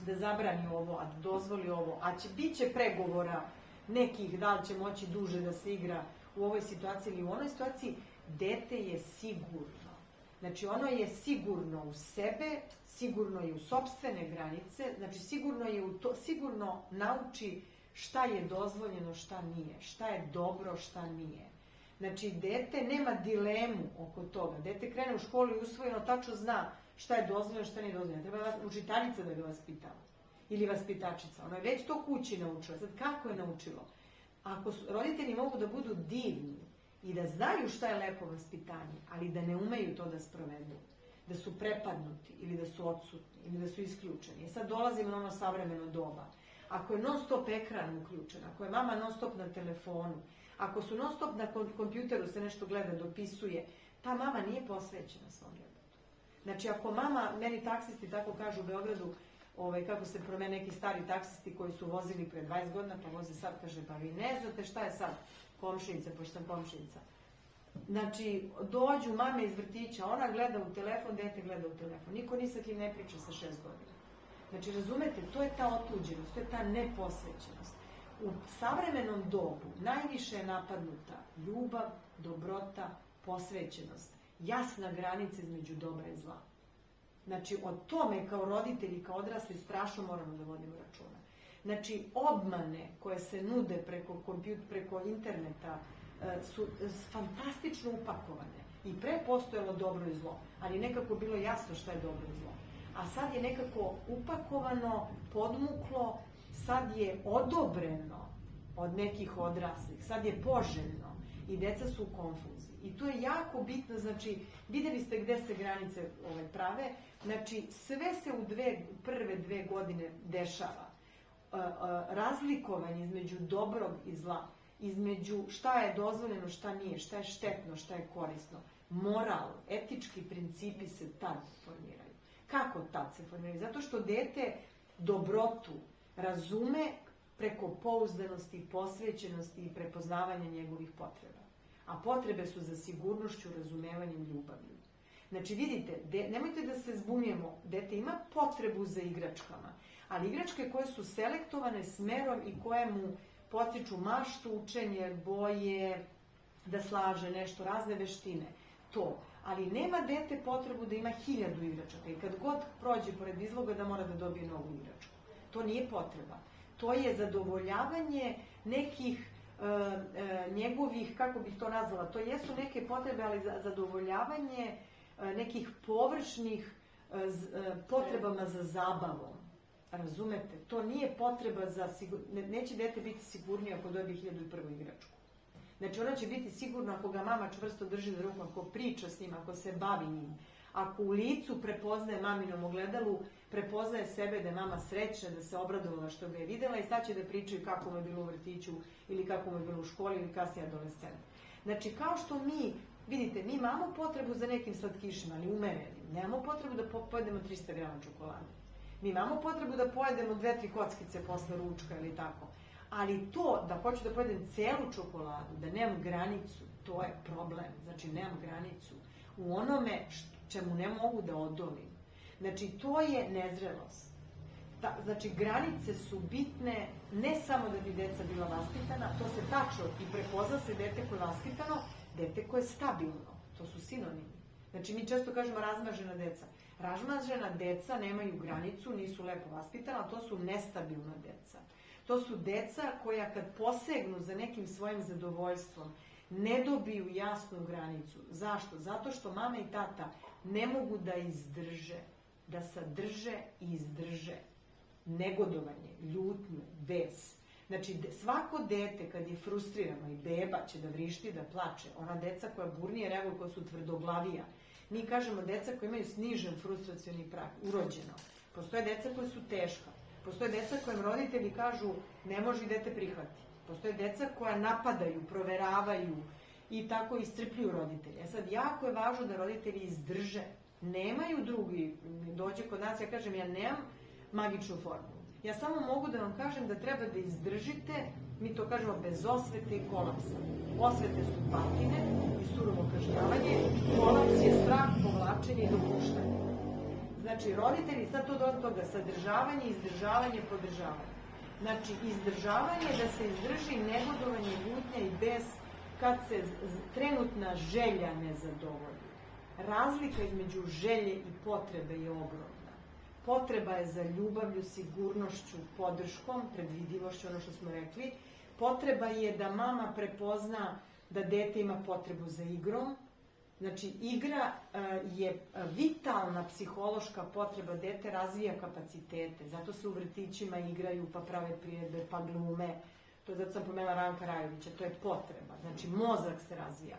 da zabrani ovo, a da dozvoli ovo, a bit će pregovora nekih, da li će moći duže da se igra u ovoj situaciji ili u onoj situaciji, dete je sigurno. Znači, ono je sigurno u sebe, sigurno je u sopstvene granice, znači sigurno nauči šta je dozvoljeno, šta nije, šta je dobro, šta nije. Znači, dete nema dilemu oko toga. Dete krene u školu i usvojeno tačno zna šta je dozvoljeno, šta nije dozvoljeno. Treba učiteljica da ga vaspitava. Ili vaspitačica. Ona je već to kući naučila. Sad, kako je naučilo? Ako roditelji mogu da budu divni i da znaju šta je lepo vaspitanje, ali da ne umeju to da sprovedu, da su prepadnuti ili da su odsutni ili da su isključeni. Sad dolazimo na ono savremeno doba. Ako je non stop ekran uključen, ako je mama non stop na telefonu, ako su non stop na kompjuteru se nešto gleda, dopisuje, ta mama nije posvećena svom djetetu. Znači, ako mama, meni taksisti tako kažu u Beogradu, kako se promene neki stari taksisti koji su vozili pre 20 godina, pa voze sad, kaže, pa vi ne znate šta je sad komšinica, pošto sam komšinica. Znači, dođu mame iz vrtića, ona gleda u telefon, dete gleda u telefon. Niko ni sa kim ne priča sa 6 godina. Znači, razumete, to je ta otuđenost, to je ta neposvećenost. U savremenom dobu najviše je napadnuta ljubav, dobrota, posvećenost, jasna granica između dobra i zla. Znači, o tome kao roditelji, kao odrasli, strašno moramo da vodimo računa. Znači, obmane koje se nude preko interneta su fantastično upakovane. I pre postojalo dobro i zlo, ali nekako bilo jasno šta je dobro i zlo. A sad je nekako upakovano, podmuklo, sad je odobreno od nekih odraslih, sad je poželjno i deca su u konfuziji. I to je jako bitno, znači, videli ste gde se granice prave, znači, sve se u prve 2 godine dešava. Razlikovanje između dobrog i zla, između šta je dozvoljeno, šta nije, šta je štetno, šta je korisno. Moral, etički principi se tad formiraju. Kako tad se formiraju? Zato što dete dobrotu razume preko pouzdanosti, posvećenosti i prepoznavanja njegovih potreba. A potrebe su za sigurnošću, razumevanjem, ljubavlju. Znači, vidite, nemojte da se zbunjujemo, dete ima potrebu za igračkama, ali igračke koje su selektovane smerom i koje mu podstiču maštu, učenje, boje, da slaže nešto, razne veštine, to. Ali nema dete potrebu da ima 1000 igračaka i kad god prođe pored izloga da mora da dobije novu igračku. To nije potreba. To je zadovoljavanje nekih njegovih, kako bih to nazvala, to jesu neke potrebe, ali zadovoljavanje nekih površnih potrebama za zabavom. Razumete? To nije potreba za neće dete biti sigurnije ako dobije 1001 igračku. Znači, ona će biti sigurna ako ga mama čvrsto drži za ruku, ako priča s njim, ako se bavi njim. Ako u licu prepoznaje maminom ogledalu, prepoznaje sebe da je mama srećna, da se obradovala što ga je videla i sad će da pričaju kako mu je bilo u vrtiću ili kako mu je bilo u školi ili kasnije adolescent. Znači, kao što mi, vidite, mi imamo potrebu za nekim slatkišima, ali umerenim. Nemamo potrebu da pojedemo 300 grama čokolade. Mi imamo potrebu da pojedemo 2-3 kockice posle ručka ili tako. Ali to, da hoću da pojedem celu čokoladu, da nemam granicu, to je problem. Znači, nemam granicu u onome čemu ne mogu da odolim. Znači, to je nezrelost. Znači, granice su bitne ne samo da bi deca bila vaspitana, to se tačno i prepozna se dete koje je vaspitano, dete koje je stabilno. To su sinonimi. Znači, mi često kažemo razmažena deca. Razmažena deca nemaju granicu, nisu lepo vaspitana, to su nestabilna deca. To su deca koja kad posegnu za nekim svojim zadovoljstvom ne dobiju jasnu granicu. Zašto? Zato što mama i tata ne mogu da izdrže, da sadrže i izdrže negodovanje, ljutnju, bes. Znači, svako dete kad je frustrirano i beba će da vrišti, da plače, ona deca koja burnije reaguju, koja su tvrdoglavija. Mi kažemo deca koja imaju snižen frustracioni prag, urođeno. Postoje deca koja su teška. Postoje deca kojem roditelji kažu ne može i dete prihvati. Postoje deca koja napadaju, proveravaju i tako iscrpljuju roditelje. Sad, jako je važno da roditelji izdrže. Nemaju drugi, dođe kod nas, ja kažem, ja nemam magičnu formulu. Ja samo mogu da vam kažem da treba da izdržite, mi to kažemo bez osvete i kolapsa. Osvete su patine i surovo kažnjavanje, kolaps je strah, povlačenje i dopuštanje. Znači, roditelji, sad to do toga, sadržavanje, izdržavanje, podržavanje. Znači, izdržavanje da se izdrži negodovanje, ljutnja i bes kad se trenutna želja ne zadovolji. Razlika između želje i potrebe je ogromna. Potreba je za ljubavlju, sigurnošću, podrškom, predvidivošću, ono što smo rekli. Potreba je da mama prepozna da dete ima potrebu za igrom. Znači, igra je vitalna psihološka potreba, dete razvija kapacitete, zato se u vrtićima igraju, pa prave priredbe, pa glume. To je zato sam pomenula Ranka Rajovića, to je potreba. Znači, mozak se razvija.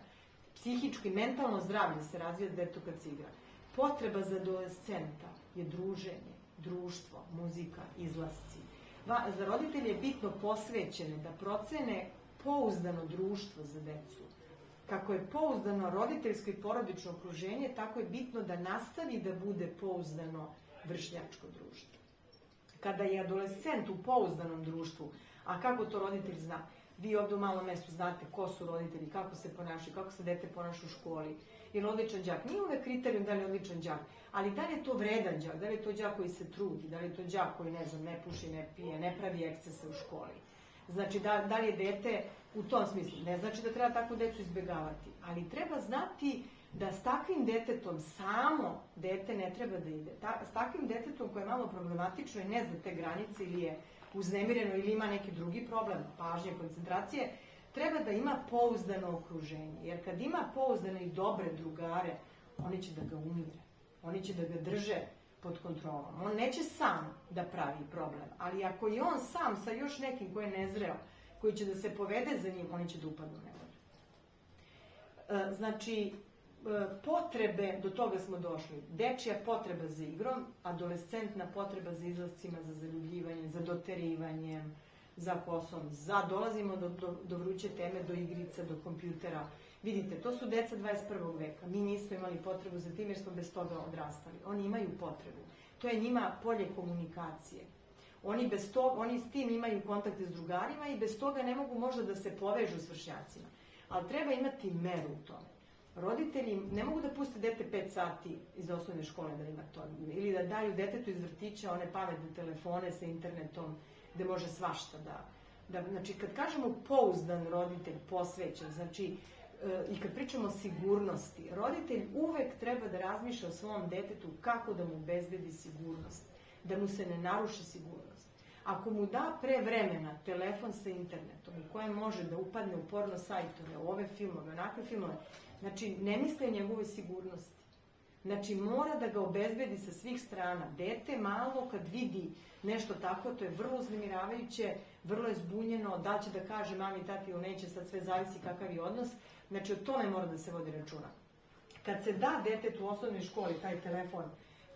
Psihičko i mentalno zdravlje se razvija s detetom kad se igra. Potreba za adolescenta je druženje, društvo, muzika, izlasci. Za roditelje je bitno posvećene da procene pouzdano društvo za decu. Kako je pouzdano roditeljsko i porodično okruženje, tako je bitno da nastavi da bude pouzdano vršnjačko društvo. Kada je adolescent u pouzdanom društvu, a kako to roditelj zna? Vi ovdje u malom mestu znate ko su roditelji, kako se ponašaju, kako se dete ponaša u školi. Je li odličan đak? Nije uvek kriterijum da li je odličan đak, ali da li je to vredan đak, da li je to đak koji se trudi, da li je to đak koji, ne znam, ne puši, ne pije, ne pravi ekscese u školi. Znači, da li je dete u tom smislu? Ne znači da treba takvu decu izbjegavati, ali treba znati da s takvim detetom samo dete ne treba da ide. S takvim detetom koje je malo problematično i ne zna te granice ili je uznemireno ili ima neki drugi problem, pažnje, koncentracije, treba da ima pouzdano okruženje. Jer kad ima pouzdane i dobre drugare, oni će da ga umire. Oni će da ga drže pod kontrolom. On neće sam da pravi problem, ali ako je on sam sa još nekim koji je nezreo, koji će da se povede za njim, oni će da upadnu u nevolju. Znači, potrebe, do toga smo došli. Dečija potreba za igrom, adolescentna potreba za izlascima, za zaljubljivanjem, za doterivanjem, za kosom. Dolazimo do vruće teme, do igrica, do kompjutera. Vidite, to su deca 21. veka. Mi nismo imali potrebu za tim jer smo bez toga odrastali. Oni imaju potrebu. To je njima polje komunikacije. Oni s tim imaju kontakte s drugarima i bez toga ne mogu možda da se povežu s vršnjacima. Ali treba imati meru u tome. Roditelji ne mogu da puste dete 5 sati iz osnovne škole da ima to. Ili da daju detetu iz vrtića one pametne telefone sa internetom gde može svašta da... Znači, kad kažemo pouzdan roditelj, posvećen, znači, i kad pričamo o sigurnosti, roditelj uvek treba da razmišlja o svom detetu kako da mu obezbedi sigurnost, da mu se ne naruši sigurnost. Ako mu da pre vremena telefon sa internetom u kojem može da upadne u porno sajtove, u ove filmove, onakve filmove, znači ne misle o njegove sigurnosti. Znači mora da ga obezbedi sa svih strana. Dete malo kad vidi nešto tako, to je vrlo uznemiravajuće, vrlo je zbunjeno, da li će da kaže mami, tati ili neće, sad sve zavisi kakav je odnos. Znači o tome mora da se vodi računa. Kad se da detetu u osnovnoj školi taj telefon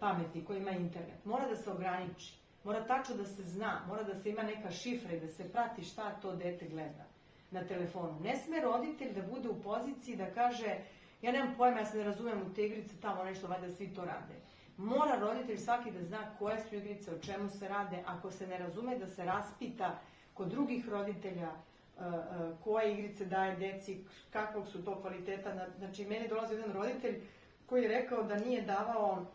pametni koji ima internet, mora da se ograniči, mora tačno da se zna, mora da se ima neka šifra i da se prati šta to dete gleda na telefonu. Ne sme roditelj da bude u poziciji da kaže ja nemam pojma, ja se ne razumem u te igrice, tamo nešto, valjda svi to rade. Mora roditelj svaki da zna koje su igrice, o čemu se rade, ako se ne razume da se raspita kod drugih roditelja koje igrice daje deci, kakvog su to kvaliteta. Znači, meni dolazi jedan roditelj koji je rekao da nije davao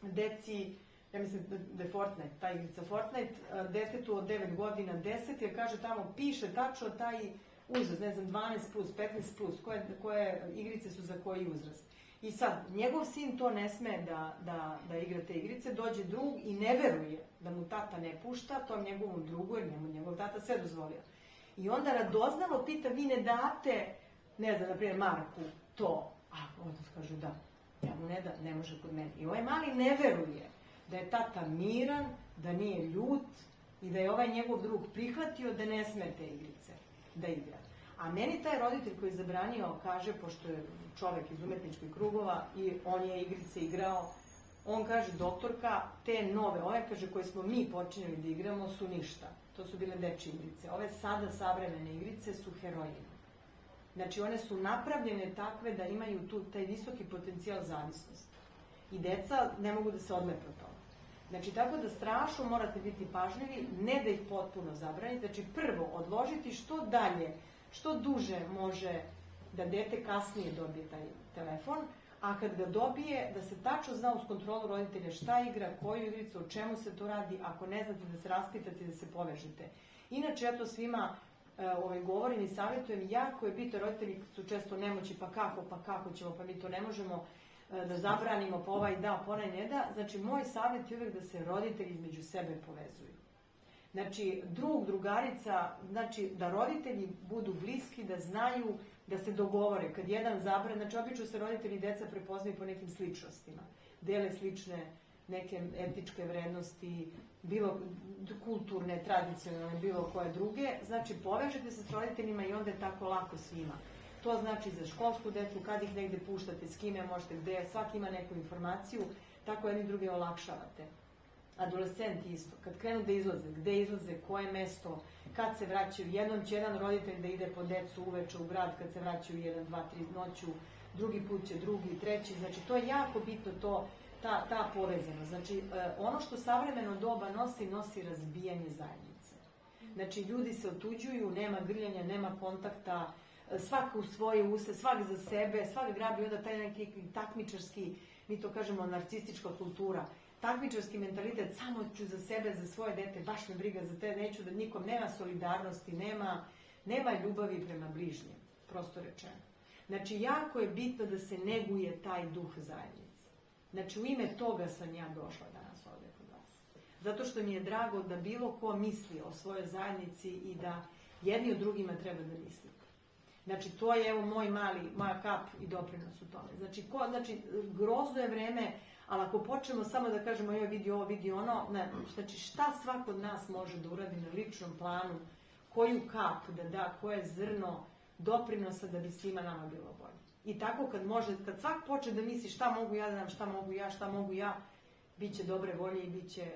deci, ja mislim da je Fortnite, ta igrica Fortnite, detetu od 9 godina 10, jer kaže tamo piše tačno taj uzrast, ne znam, 12+, 15+, koje igrice su za koji uzrast. I sad, njegov sin to ne sme da igra te igrice, dođe drug i ne veruje da mu tata ne pušta tom njegovom drugu, jer njegov tata sve dozvolio. I onda radoznalo pita, vi ne date, ne znam, na primjer Marku, to. A otac kaže da, ja mu ne da, ne može kod mene. I ovaj mali ne veruje da je tata miran, da nije ljut, i da je ovaj njegov drug prihvatio da ne sme te igrice da igra. A meni taj roditelj koji je zabranio kaže, pošto je čovek iz umetničkih krugova i on je igrice igrao, on kaže, doktorka, te nove, ove kaže koje smo mi počinjeli da igramo su ništa. To su bile dečje igrice. Ove sada savremene igrice su heroini. Znači one su napravljene takve da imaju tu taj visoki potencijal zavisnosti. I deca ne mogu da se odlepe od toga. Znači tako da strašno morate biti pažljivi, ne da ih potpuno zabranite. Znači prvo odložiti što dalje, što duže može da dete kasnije dobije taj telefon, a kad ga dobije, da se tačno zna uz kontrolu roditelja šta igra, koju igricu, o čemu se to radi, ako ne znate da se raspitate, da se povežete. Inače, ja to svima govorim i savjetujem, jako je bitno, roditelji su često nemoći, pa kako ćemo, pa mi to ne možemo da zabranimo, pa ovaj da, pa onaj ne da. Znači, moj savjet je uvek da se roditelji između sebe povezuju. Znači, drugarica, znači da roditelji budu bliski, da znaju, da se dogovore. Kad jedan zabrane, znači obično se roditelji i deca prepoznaju po nekim sličnostima. Dele slične neke etičke vrednosti, bilo kulturne, tradicionalne, bilo koje druge. Znači, povežete se s roditeljima i onda je tako lako svima. To znači za školsku decu, kad ih negde puštate, s kime možete, gde, svaki ima neku informaciju, tako jedni druge olakšavate. Adolescenti isto, kad krenu da izlaze, gde izlaze, koje mesto, kad se vraćaju, jednom će jedan roditelj da ide po decu uveče u grad, kad se vraćaju 1, 2, 3 noću, drugi put će drugi, treći, znači to je jako bitno, ta povezanost. Znači, ono što savremeno doba nosi razbijanje zajednice. Znači, ljudi se otuđuju, nema grljanja, nema kontakta, svak u svoje use, svak za sebe, svak grabi onda taj neki takmičarski, mi to kažemo narcistička kultura, takmičarski mentalitet, samo ću za sebe, za svoje dete, baš me briga za te, neću da nikom, nema solidarnosti, nema ljubavi prema bližnjem, prosto rečeno. Znači, jako je bitno da se neguje taj duh zajednice. Znači, u ime toga sam ja došla danas ovde kod vas. Zato što mi je drago da bilo ko misli o svojoj zajednici i da jedni od drugima treba da mislite. Znači, to je, evo, moja kap i doprinos u tome. Znači, grozno je vreme, ali ako počnemo samo da kažemo joj vidi ovo, vidi ono, znači šta svako od nas može da uradi na ličnom planu, koju kap da da, koje zrno doprinosa da bi svima nama bilo bolje. I tako kad svak počne da misli šta mogu ja da dam, šta mogu ja, bit će dobre volje i bit će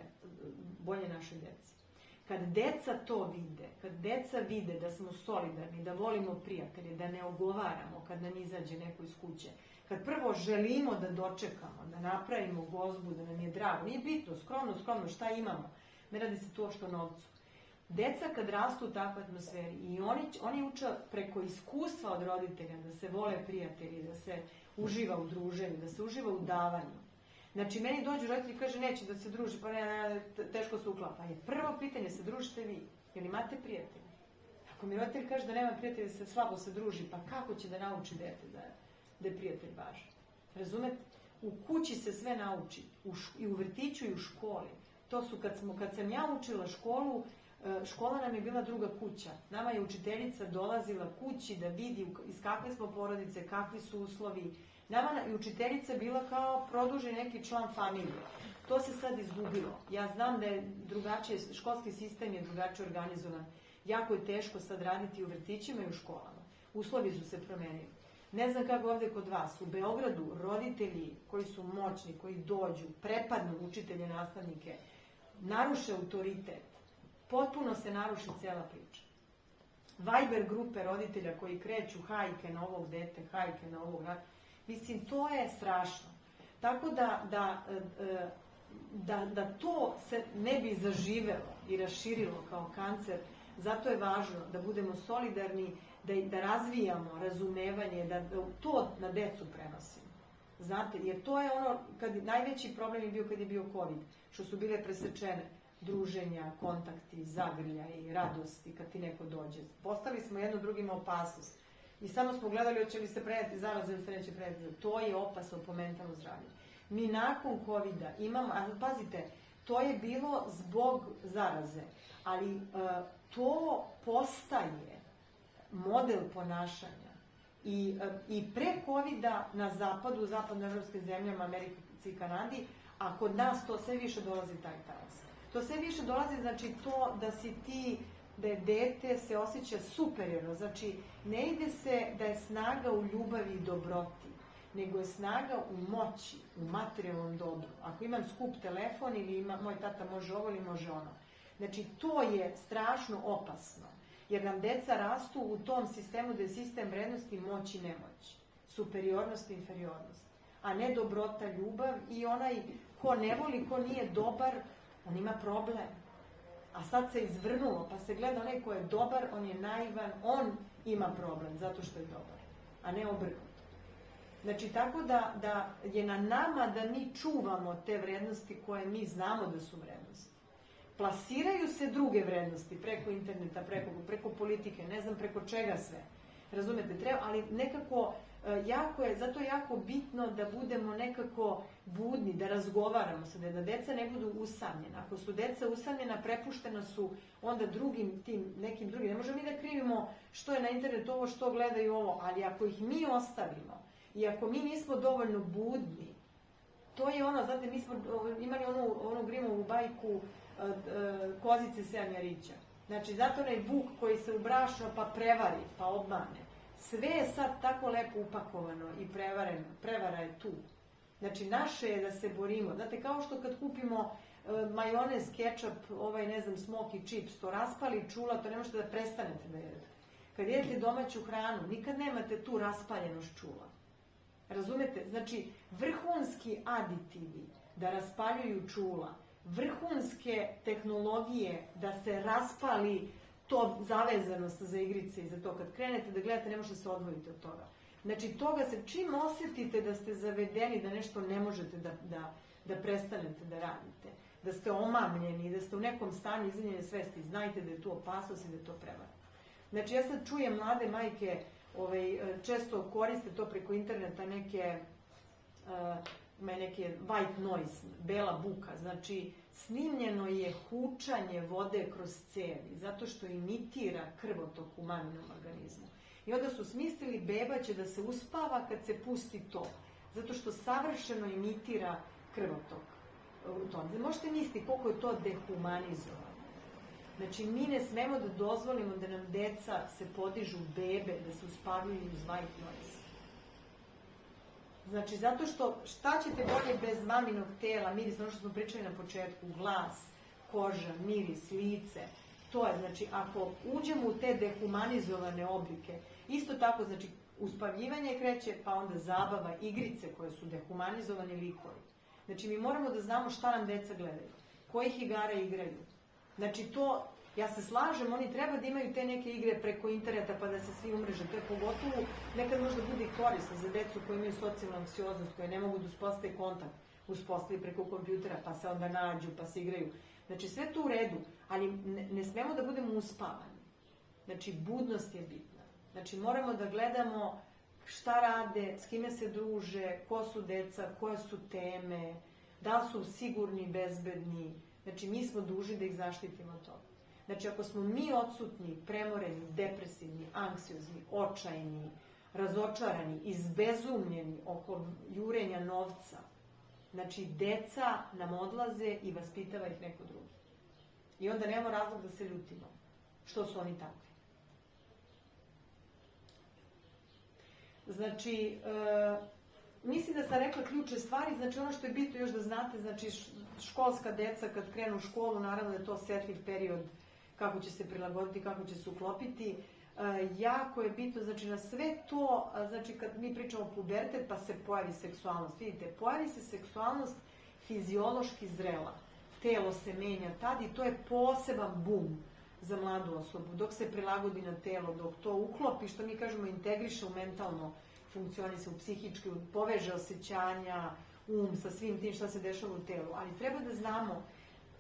bolje našoj deci. Kad deca to vide, kad deca vide da smo solidarni, da volimo prijatelje, da ne ogovaramo kad nam izađe neko iz kuće, kad prvo želimo da dočekamo, da napravimo gozbu, da nam je drago, nije bitno, skromno, šta imamo, ne radi se to što novcu. Deca kad rastu u takvoj atmosferi i oni uče preko iskustva od roditelja da se vole prijatelji, da se uživa u druženju, da se uživa u davanju. Znači, meni dođu roditelji i kaže neće da se druži, pa ne, teško se uklapa. Prvo pitanje, se družite vi, jer imate prijatelje? Ako mi roditelj kaže da nema prijatelja, da se slabo se druži, pa kako će da nauči dete da je prijatelj važan? Razumete? U kući se sve nauči, i u vrtiću i u školi. To su, kad sam ja učila školu, škola nam je bila druga kuća. Nama je učiteljica dolazila kući da vidi iz kakve smo porodice, kakvi su uslovi. Nama je učiteljica bila kao produžen neki član familije. To se sad izgubilo. Ja znam da je drugačije, školski sistem je drugačije organizovan. Jako je teško sad raditi u vrtićima i u školama. Uslovi su se promenili. Ne znam kako ovde kod vas. U Beogradu roditelji koji su moćni, koji dođu, prepadnu učitelje, nastavnike, naruše autoritet. Potpuno se naruši cela priča. Viber grupe roditelja koji kreću hajke na ovog dete, hajke na ovog... Mislim, to je strašno. Tako da to se ne bi zaživelo i raširilo kao kancer, zato je važno da budemo solidarni, da razvijamo razumevanje, da to na decu prenosimo. Znate, jer to je ono, najveći problem je bio kad je bio COVID, što su bile presečene druženja, kontakti, zagrljaji, radosti, kad ti neko dođe. Postali smo jedno drugima opasnost. I samo smo gledali hoće li se preneti zaraza ili se neće preneti. To je opasno po mentalno zdravlje. Mi nakon COVID-a imamo, a pazite, to je bilo zbog zaraze, ali to postaje model ponašanja. I pre COVID-a na zapadu, u zapadnoevropskim zemljama, Americi i Kanadi, a kod nas to sve više dolazi taj talas. To sve više dolazi, znači to da si ti, da je dete se osjeća superiorno, znači ne ide se da je snaga u ljubavi i dobroti, nego je snaga u moći, u materijalnom dobru. Ako imam skup telefon ili moj tata može ovo ili može ono. Znači to je strašno opasno, jer nam deca rastu u tom sistemu da je sistem vrednosti moć i nemoć, superiornost i inferiornost, a ne dobrota, ljubav i onaj ko ne voli, ko nije dobar, on ima problem. A sad se izvrnulo, pa se gleda onaj ko je dobar, on je naivan, on ima problem zato što je dobar, a ne obrnuto. Znači, tako da je na nama da mi čuvamo te vrednosti koje mi znamo da su vrednosti. Plasiraju se druge vrednosti preko interneta, preko politike, ne znam preko čega sve. Razumete, treba, ali nekako zato je jako bitno da budemo nekako budni, da razgovaramo se, da deca ne budu usamljena. Ako su deca usamljena, prepuštena su onda nekim drugim. Ne možemo mi da krivimo što je na internetu ovo, što gledaju ovo, ali ako ih mi ostavimo i ako mi nismo dovoljno budni, to je ono, znate, mi smo imali onu Grimovu bajku Kozice 7 jarića. Znači, zato onaj vuk koji se u brašno pa prevari, pa obmane. Sve je sad tako lepo upakovano i prevareno. Prevara je tu. Znači, naše je da se borimo. Znate, kao što kad kupimo majonez, kečap, smoky chips, to raspali čula, to ne možete da prestanete da jedete. Kad jedete domaću hranu, nikad nemate tu raspaljenost čula. Razumete? Znači, vrhunski aditivi da raspaljuju čula, vrhunske tehnologije da se raspali to zavezanost za igrice i za to. Kad krenete da gledate, ne možete se odvojiti od toga. Znači, toga se čim osjetite da ste zavedeni, da nešto ne možete da prestanete da radite, da ste omamljeni, da ste u nekom stanju izvinjene svesti, znajte da je tu opasnost i da je to prevara. Znači, ja sad čujem mlade majke, često koriste to preko interneta neke white noise, bela buka, znači snimljeno je hučanje vode kroz cevi, zato što imitira krvotok u maminom organizmu. I onda su smislili beba će da se uspava kad se pusti to, zato što savršeno imitira krvotok u tom. Možete misliti koliko je to dehumanizovano. Znači, mi ne smemo da dozvolimo da nam deca se podižu bebe, da se uspavljaju uz white noise. Znači, zato što šta ćete bolje bez maminog tela, miris, ono što smo pričali na početku, glas, koža, miris, lice, to je, znači, ako uđemo u te dehumanizovane oblike, isto tako, znači, uspavljivanje kreće, pa onda zabava, igrice koje su dehumanizovani likovi. Znači, mi moramo da znamo šta nam deca gledaju, kojih igara igraju. Znači, to, ja se slažem, oni treba da imaju te neke igre preko interneta pa da se svi umreže. To je pogotovo nekad možda bude i korisno za decu koji imaju socijalnu anksioznost, koje ne mogu da uspostavi kontakt, uspostavi preko kompjutera, pa se onda nađu, pa se igraju. Znači, sve to u redu, ali ne smemo da budemo uspavani. Znači, budnost je bitna. Znači, moramo da gledamo šta rade, s kime se druže, ko su deca, koje su teme, da li su sigurni, bezbedni. Znači, mi smo dužni da ih zaštitimo od toga. Znači, ako smo mi odsutni, premoreni, depresivni, anksiozni, očajni, razočarani, izbezumljeni oko jurenja novca, znači, deca nam odlaze i vaspitava ih neko drugi. I onda nemamo razlog da se ljutimo. Što su oni takvi? Znači, mislim da sam rekla ključne stvari, znači ono što je bitno još da znate, znači školska deca kad krenu u školu, naravno da je to osetljiv period, kako će se prilagoditi, kako će se uklopiti. Jako je bitno, znači na sve to, znači kad mi pričamo o pubertet pa se pojavi seksualnost, vidite, pojavi se seksualnost fiziološki zrela, telo se menja tad i to je poseban bum za mladu osobu, dok se prilagodi na telo, dok to uklopi, što mi kažemo integriše u mentalno funkcionise, u psihički, poveže osjećanja, sa svim tim što se dešava u telu. Ali treba da znamo,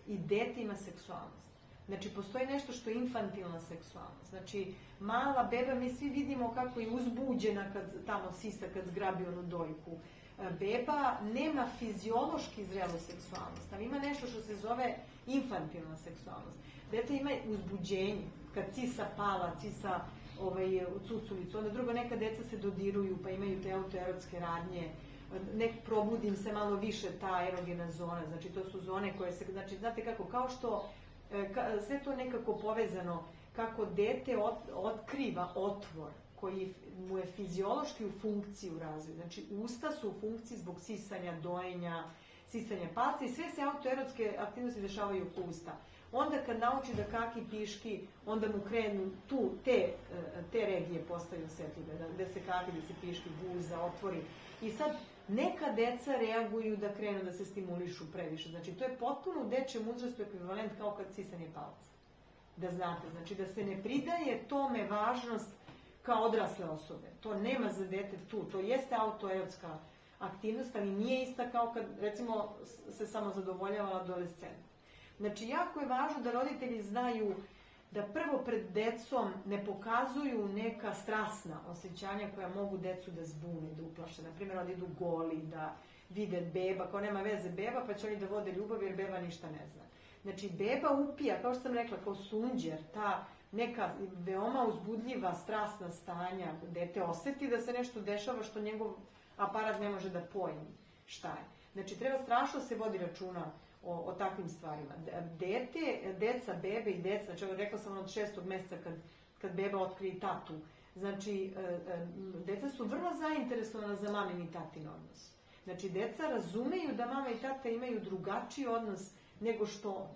i dete ima seksualnost. Znači, postoji nešto što je infantilna seksualnost. Znači, mala beba, mi svi vidimo kako je uzbuđena kad tamo sisa, kad zgrabi onu dojku. Beba nema fiziološki zrelu seksualnost, ali ima nešto što se zove infantilna seksualnost. Dete ima uzbuđenje, kad sisa pala, sisa cuculicu, onda drugo, neka deca se dodiruju, pa imaju te autoerotske radnje, probudim se malo više ta erogena zona, znači to su zone koje se, znači znate kako, kao što sve to nekako povezano, kako dete otkriva otvor koji mu je fiziološki u funkciji u razvoju, znači usta su u funkciji zbog sisanja, dojenja, sisanja palca i sve se autoerotske aktivnosti dešavaju oko usta. Onda kad nauči da kaki piški, onda mu krenu te regije postaju osjetljive, gde se kaki, gde se piški, guza, otvori. I sad neka deca reaguju da krenu da se stimulišu previše. Znači to je potpuno u dečjem uzrastu ekvivalent kao kad sisanje palca. Da znate, znači da se ne pridaje tome važnost kao odrasle osobe. To nema za dete tu. To jeste autoerotska aktivnost, ali nije ista kao kad, recimo, se samo zadovoljava adolescent. Znači, jako je važno da roditelji znaju da prvo pred decom ne pokazuju neka strasna osjećanja koja mogu decu da zbune, da uplaše. Naprimjer, da idu goli, da vide beba, kao nema veze beba, pa će oni da vode ljubav jer beba ništa ne zna. Znači, beba upija, kao što sam rekla, kao sunđer, ta neka veoma uzbudljiva, strasna stanja, dete oseti da se nešto dešava što njegov aparat ne može da pojmi šta je. Znači, treba strašno se vodi računa o takvim stvarima. Deca, bebe i deca, znači, rekla sam od 6. meseca kad beba otkrije tatu, znači, deca su vrlo zainteresovana za mamin i tatin odnos. Znači, deca razumeju da mama i tata imaju drugačiji odnos nego što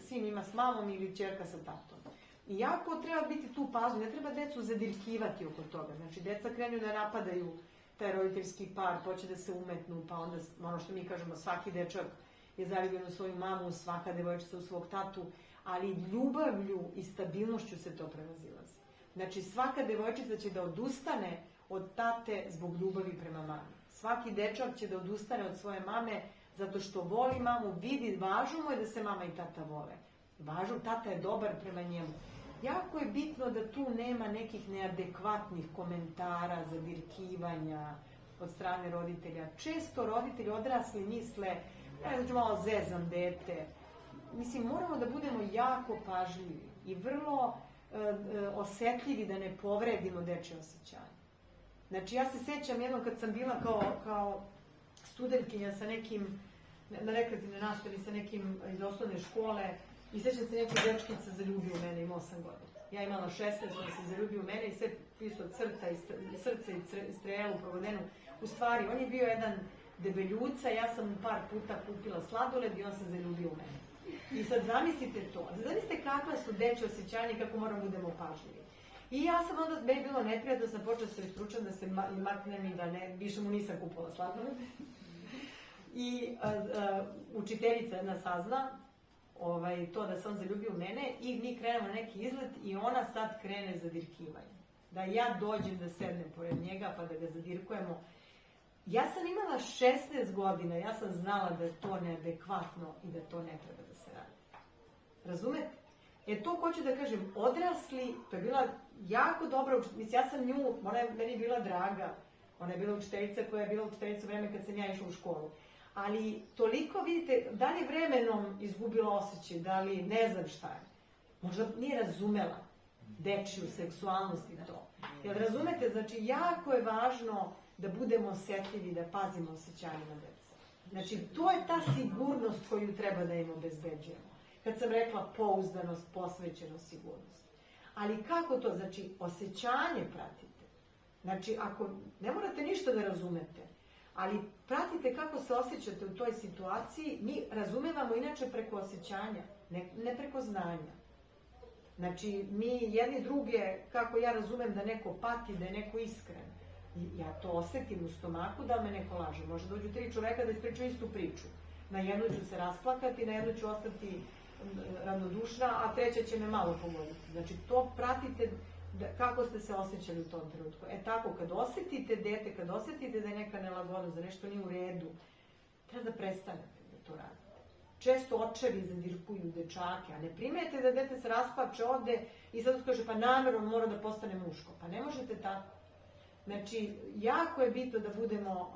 sin ima s mamom ili ćerka sa tatom. I jako treba biti tu pažnju, ne treba decu zadirkivati oko toga. Znači, deca krenu da napadaju taj roditeljski par, hoće da se umetnu, pa onda, ono što mi kažemo, svaki dečak je zaljubljen u svoju mamu, svaka devojčica u svog tatu, ali ljubavlju i stabilnošću se to prevazilazi. Znači, svaka devojčica će da odustane od tate zbog ljubavi prema mami. Svaki dečak će da odustane od svoje mame zato što voli mamu, vidi, važno mu je da se mama i tata vole. Važno, tata je dobar prema njemu. Jako je bitno da tu nema nekih neadekvatnih komentara, zadirkivanja od strane roditelja. Često roditelji odrasli misle, znači malo zezam dete. Mislim, moramo da budemo jako pažljivi i vrlo osetljivi da ne povredimo dečje osjećanje. Znači, ja se sećam jednom kad sam bila kao studentkinja sa nekim, na rekreativnoj nastavi sa nekim iz osnovne škole, i sećam se neki dečkica zaljubio u mene, ima 8 godina. Ja imala 16, on se zaljubio u mene i sve pisao crta i srce i strelu provodenu. U stvari, on je bio jedan debeljuca, ja sam mu par puta kupila sladoled i on se zaljubio u mene. I sad zamislite to. Zamislite kakva su dečje osjećanja i kako moramo budemo pažljivi. I ja sam onda, meni bilo neprijatno, sam počela se istručam da se maknem i da više mu nisam kupila sladoled. I učiteljica jedna sazna to da se on zaljubio u mene i mi krenemo na neki izlet i ona sad krene zadirkivanje. Da ja dođem da sednem pored njega pa da ga zadirkujemo. Ja sam imala 16 godina, ja sam znala da je to neadekvatno i da to ne treba da se radi. Razumete? To hoću da kažem, odrasli, to je bila jako dobra učiteljica, mislim, ja sam nju, ona je meni bila draga, ona je bila učiteljica koja je bila učiteljica u vreme kad sam ja išla u školu. Ali toliko, vidite, da li je vremenom izgubila osjećaj, da li ne znam šta je. Možda nije razumela dečju seksualnost i to. Jer razumete, znači jako je važno da budemo osjetljivi, da pazimo osjećanjima dece. Znači to je ta sigurnost koju treba da im obezbeđujemo. Kad sam rekla pouzdanost, posvećenost, sigurnost. Ali kako to? Znači osjećanje pratite. Znači ako ne morate ništa da razumete, ali pratite kako se osjećate u toj situaciji, mi razumevamo inače preko osjećanja, ne preko znanja. Znači, mi jedni druge, kako ja razumem da neko pati, da je neko iskren, ja to osetim u stomaku da me neko laže. Može dođu 3 čoveka da ispričaju istu priču. Na jednu ću se rasplakati, na jednu ću ostati ravnodušna, a treća će me malo pogoditi. Znači, to pratite kako ste se osjećali u tom trenutku. Tako, kad osetite dete, kad osetite da je neka nelagodnost, da nešto nije u redu, treba da prestanete da to radite. Često očevi zadirkuju dečake, a ne primete da dete se rasplače ovde i sad kaže pa namerno mora da postane muško. Pa ne možete tako. Znači, jako je bitno da budemo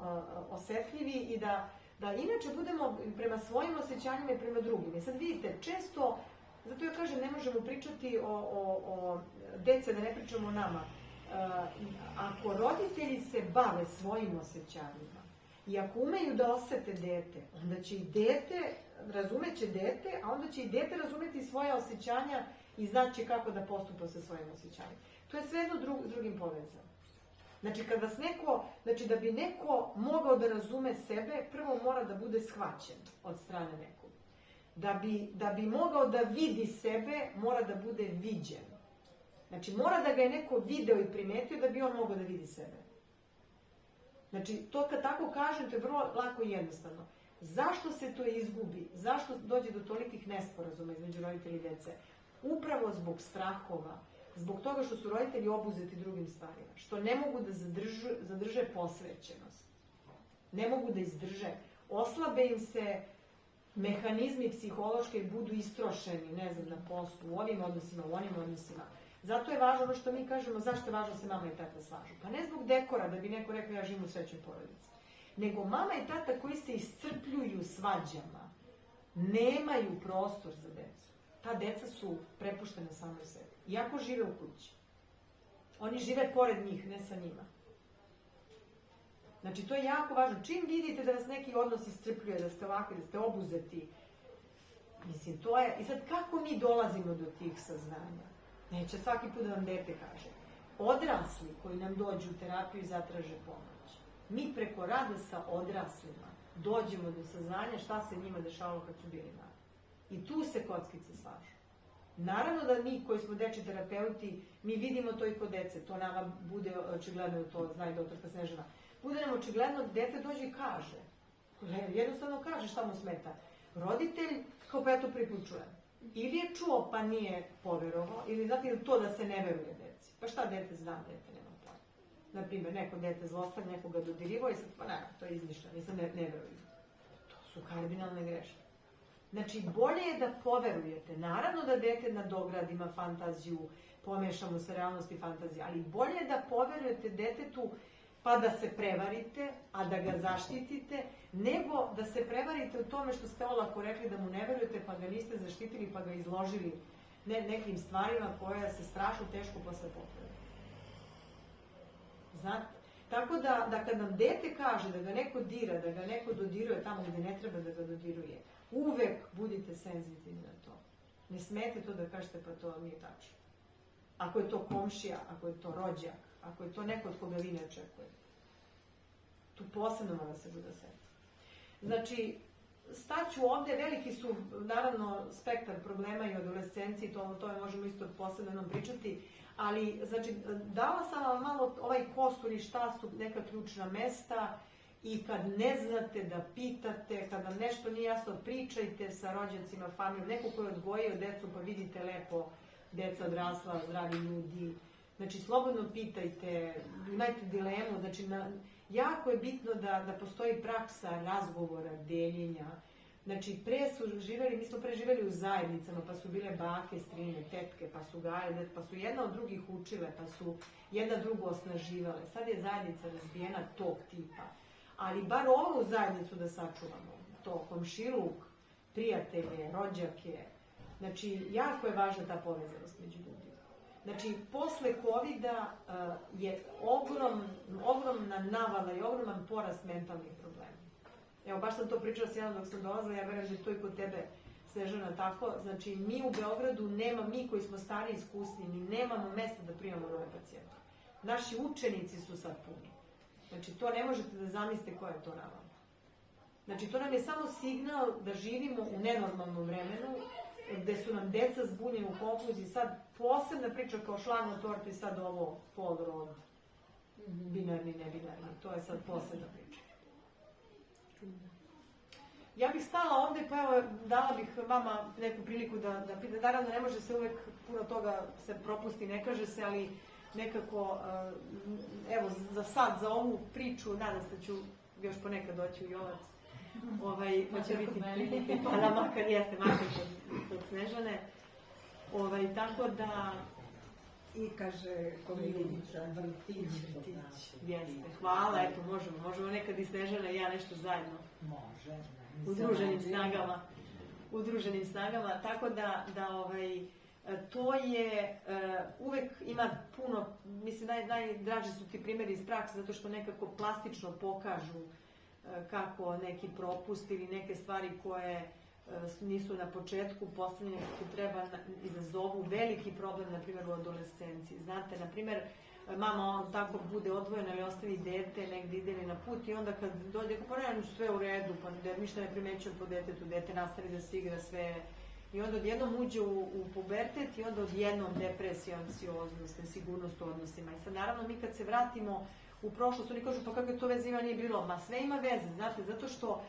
osetljivi i da inače budemo prema svojim osjećanjima i prema drugim. I sad vidite, često, zato ja kažem, ne možemo pričati o dece, da ne pričamo o nama. Ako roditelji se bave svojim osjećanjima I ako umeju da osete dete, onda će i dete, razumeće dete, a onda će i dete razumeti svoja osjećanja i znaće kako da postupa sa svojim osjećanjem. To je sve jedno s drugim povezano. Znači, kad vas neko, znači da bi neko mogao da razume sebe, prvo mora da bude shvaćen od strane nekog. Da bi mogao da vidi sebe, mora da bude viđen. Znači, mora da ga je neko video i primetio da bi on mogao da vidi sebe. Znači, to kad tako kažem, to je vrlo lako i jednostavno. Zašto se to izgubi? Zašto dođe do tolikih nesporazuma između roditelja i dece? Upravo zbog strahova, zbog toga što su roditelji obuzeti drugim stvarima, što ne mogu da zadrže posvećenost. Ne mogu da izdrže. Oslabe im se mehanizmi psihološke i budu istrošeni, ne znam, na poslu, u ovim odnosima, u onim odnosima. Zato je važno ono što mi kažemo, zašto je važno da se mama i tata slažu. Pa ne zbog dekora, da bi neko rekao ja živim u srećnoj porodici. Nego mama i tata koji se iscrpljuju svađama, nemaju prostor za decu. Ta deca su prepuštena samo sebi. Iako žive u kući. Oni žive pored njih, ne sa njima. Znači, to je jako važno. Čim vidite da vas neki odnos iscrpljuje, da ste ovakvi, da ste obuzeti, mislim, to je... I sad, kako mi dolazimo do tih saznanja? Neće svaki put da vam dete kaže. Odrasli koji nam dođu u terapiju i zatraže pomoć. Mi preko rada sa odraslima dođemo do saznanja šta se njima dešavalo kad su bili mali. I tu se kockice slažu. Naravno da mi koji smo dečji terapeuti, mi vidimo to i kod dece. To nama bude očigledno, to zna i doktorka Snežana. Bude nam očigledno, dete dođe i kaže. Jednostavno kaže šta mu smeta. Roditelj, kao pa ja to prvi put čujem. Ili je čuo pa nije poverovao, ili znate to da se ne veruje deci. Pa šta dete zna, dete nema pojma. Naprimjer, neko dete zlostavlja, nekoga dodirivao i sad, pa ne, to je izmišljeno, nisam ne veruju. To su kardinalne greške. Znači, bolje je da poverujete. Naravno da dete na dograd ima fantaziju, pomešamo se realnost i fantaziju, ali bolje je da poverujete detetu pa da se prevarite, a da ga zaštitite, nego da se prevarite u tome što ste olako rekli da mu ne verujete, pa ga niste zaštitili, pa ga izložili nekim stvarima koja se strašno teško posle poprave. Znate? Tako da kad nam dete kaže da ga neko dira, da ga neko dodiruje tamo gde ne treba da ga dodiruje, uvek budite senzitivni na to. Ne smete to da kažete pa to nije tačno. Ako je to komšija, ako je to rođak, ako je to neko od koga vi ne očekujete. Tu posebno mora se bude seti. Znači, staću ovde, veliki su, naravno, spektar problema i adolescenciji, to o tome možemo isto posebno nam pričati, ali, znači, dala sam vam malo ovaj kostur i šta su neka ključna mesta i kad ne znate da pitate, kad vam nešto nije jasno, pričajte sa rođacima, familijom, neko ko je odgojio decu pa vidite lepo, deca odrasla, zdravi ljudi. Znači, slobodno pitajte, imajte dilemu, znači, jako je bitno da postoji praksa razgovora, deljenja. Znači, mi smo pre živeli u zajednicama, pa su bile bake, strine, tetke, pa su gajale, pa su jedna od drugih učile, pa su jedna drugu osnaživale. Sad je zajednica razbijena tog tipa. Ali bar ovu zajednicu da sačuvamo, to komšiluk, prijatelje, rođake. Znači, jako je važna ta povezanost među ljudima. Znači, posle COVID-a je ogromna navala i ogroman porast mentalnih problema. Evo, baš sam to pričala s jednom dok sam dolazila, ja verujem da je to i kod tebe, Snežana, tako. Znači, mi u Beogradu mi koji smo stari i iskusni, mi nemamo mesta da primamo nove pacijente. Naši učenici su sad puni. Znači, to ne možete da zamislite koja je to navala. Znači, to nam je samo signal da živimo u nenormalnom vremenu, gde su nam deca zbunjeni u konfuziji, sad posebna priča kao šlag na torti, sad ovo polrod, binarni, nebinarni, to je sad posebna priča. Ja bih stala ovde, pa evo, dala bih vama neku priliku da pita, naravno ne može se uvek puno toga se propusti, ne kaže se, ali nekako, evo, za sad, za ovu priču, nadam se da ću još ponekad doći u Jovac, pa će biti prilike, pa da makar jeste, makar kod Snežane. Tako da... I kaže koleginica Vrtić. Jeste, hvala, eto, možemo nekad i Snežana i ja nešto zajedno. Može. Udruženim snagama, tako da to je, uvek ima puno, mislim, najdraži su ti primjeri iz prakse, zato što nekako plastično pokažu kako neki propust ili neke stvari koje nisu na početku postavljene kako treba izazovu veliki problem, na primjer u adolescenciji. Znate, na primjer, mama tako bude odvojena ili ostavi dete, negdje ide na put i onda kad dođe, pa ne, sve u redu, pa ništa ne primećujem po detetu, dete nastavi da se igra sve. I onda odjednom uđe u pubertet i onda odjednom depresija, anksioznost, nesigurnost u odnosima. I sad naravno mi kad se vratimo u prošlost, oni kažu pa kakve to veze ima, nije bilo. Ma sve ima veze, znate, zato što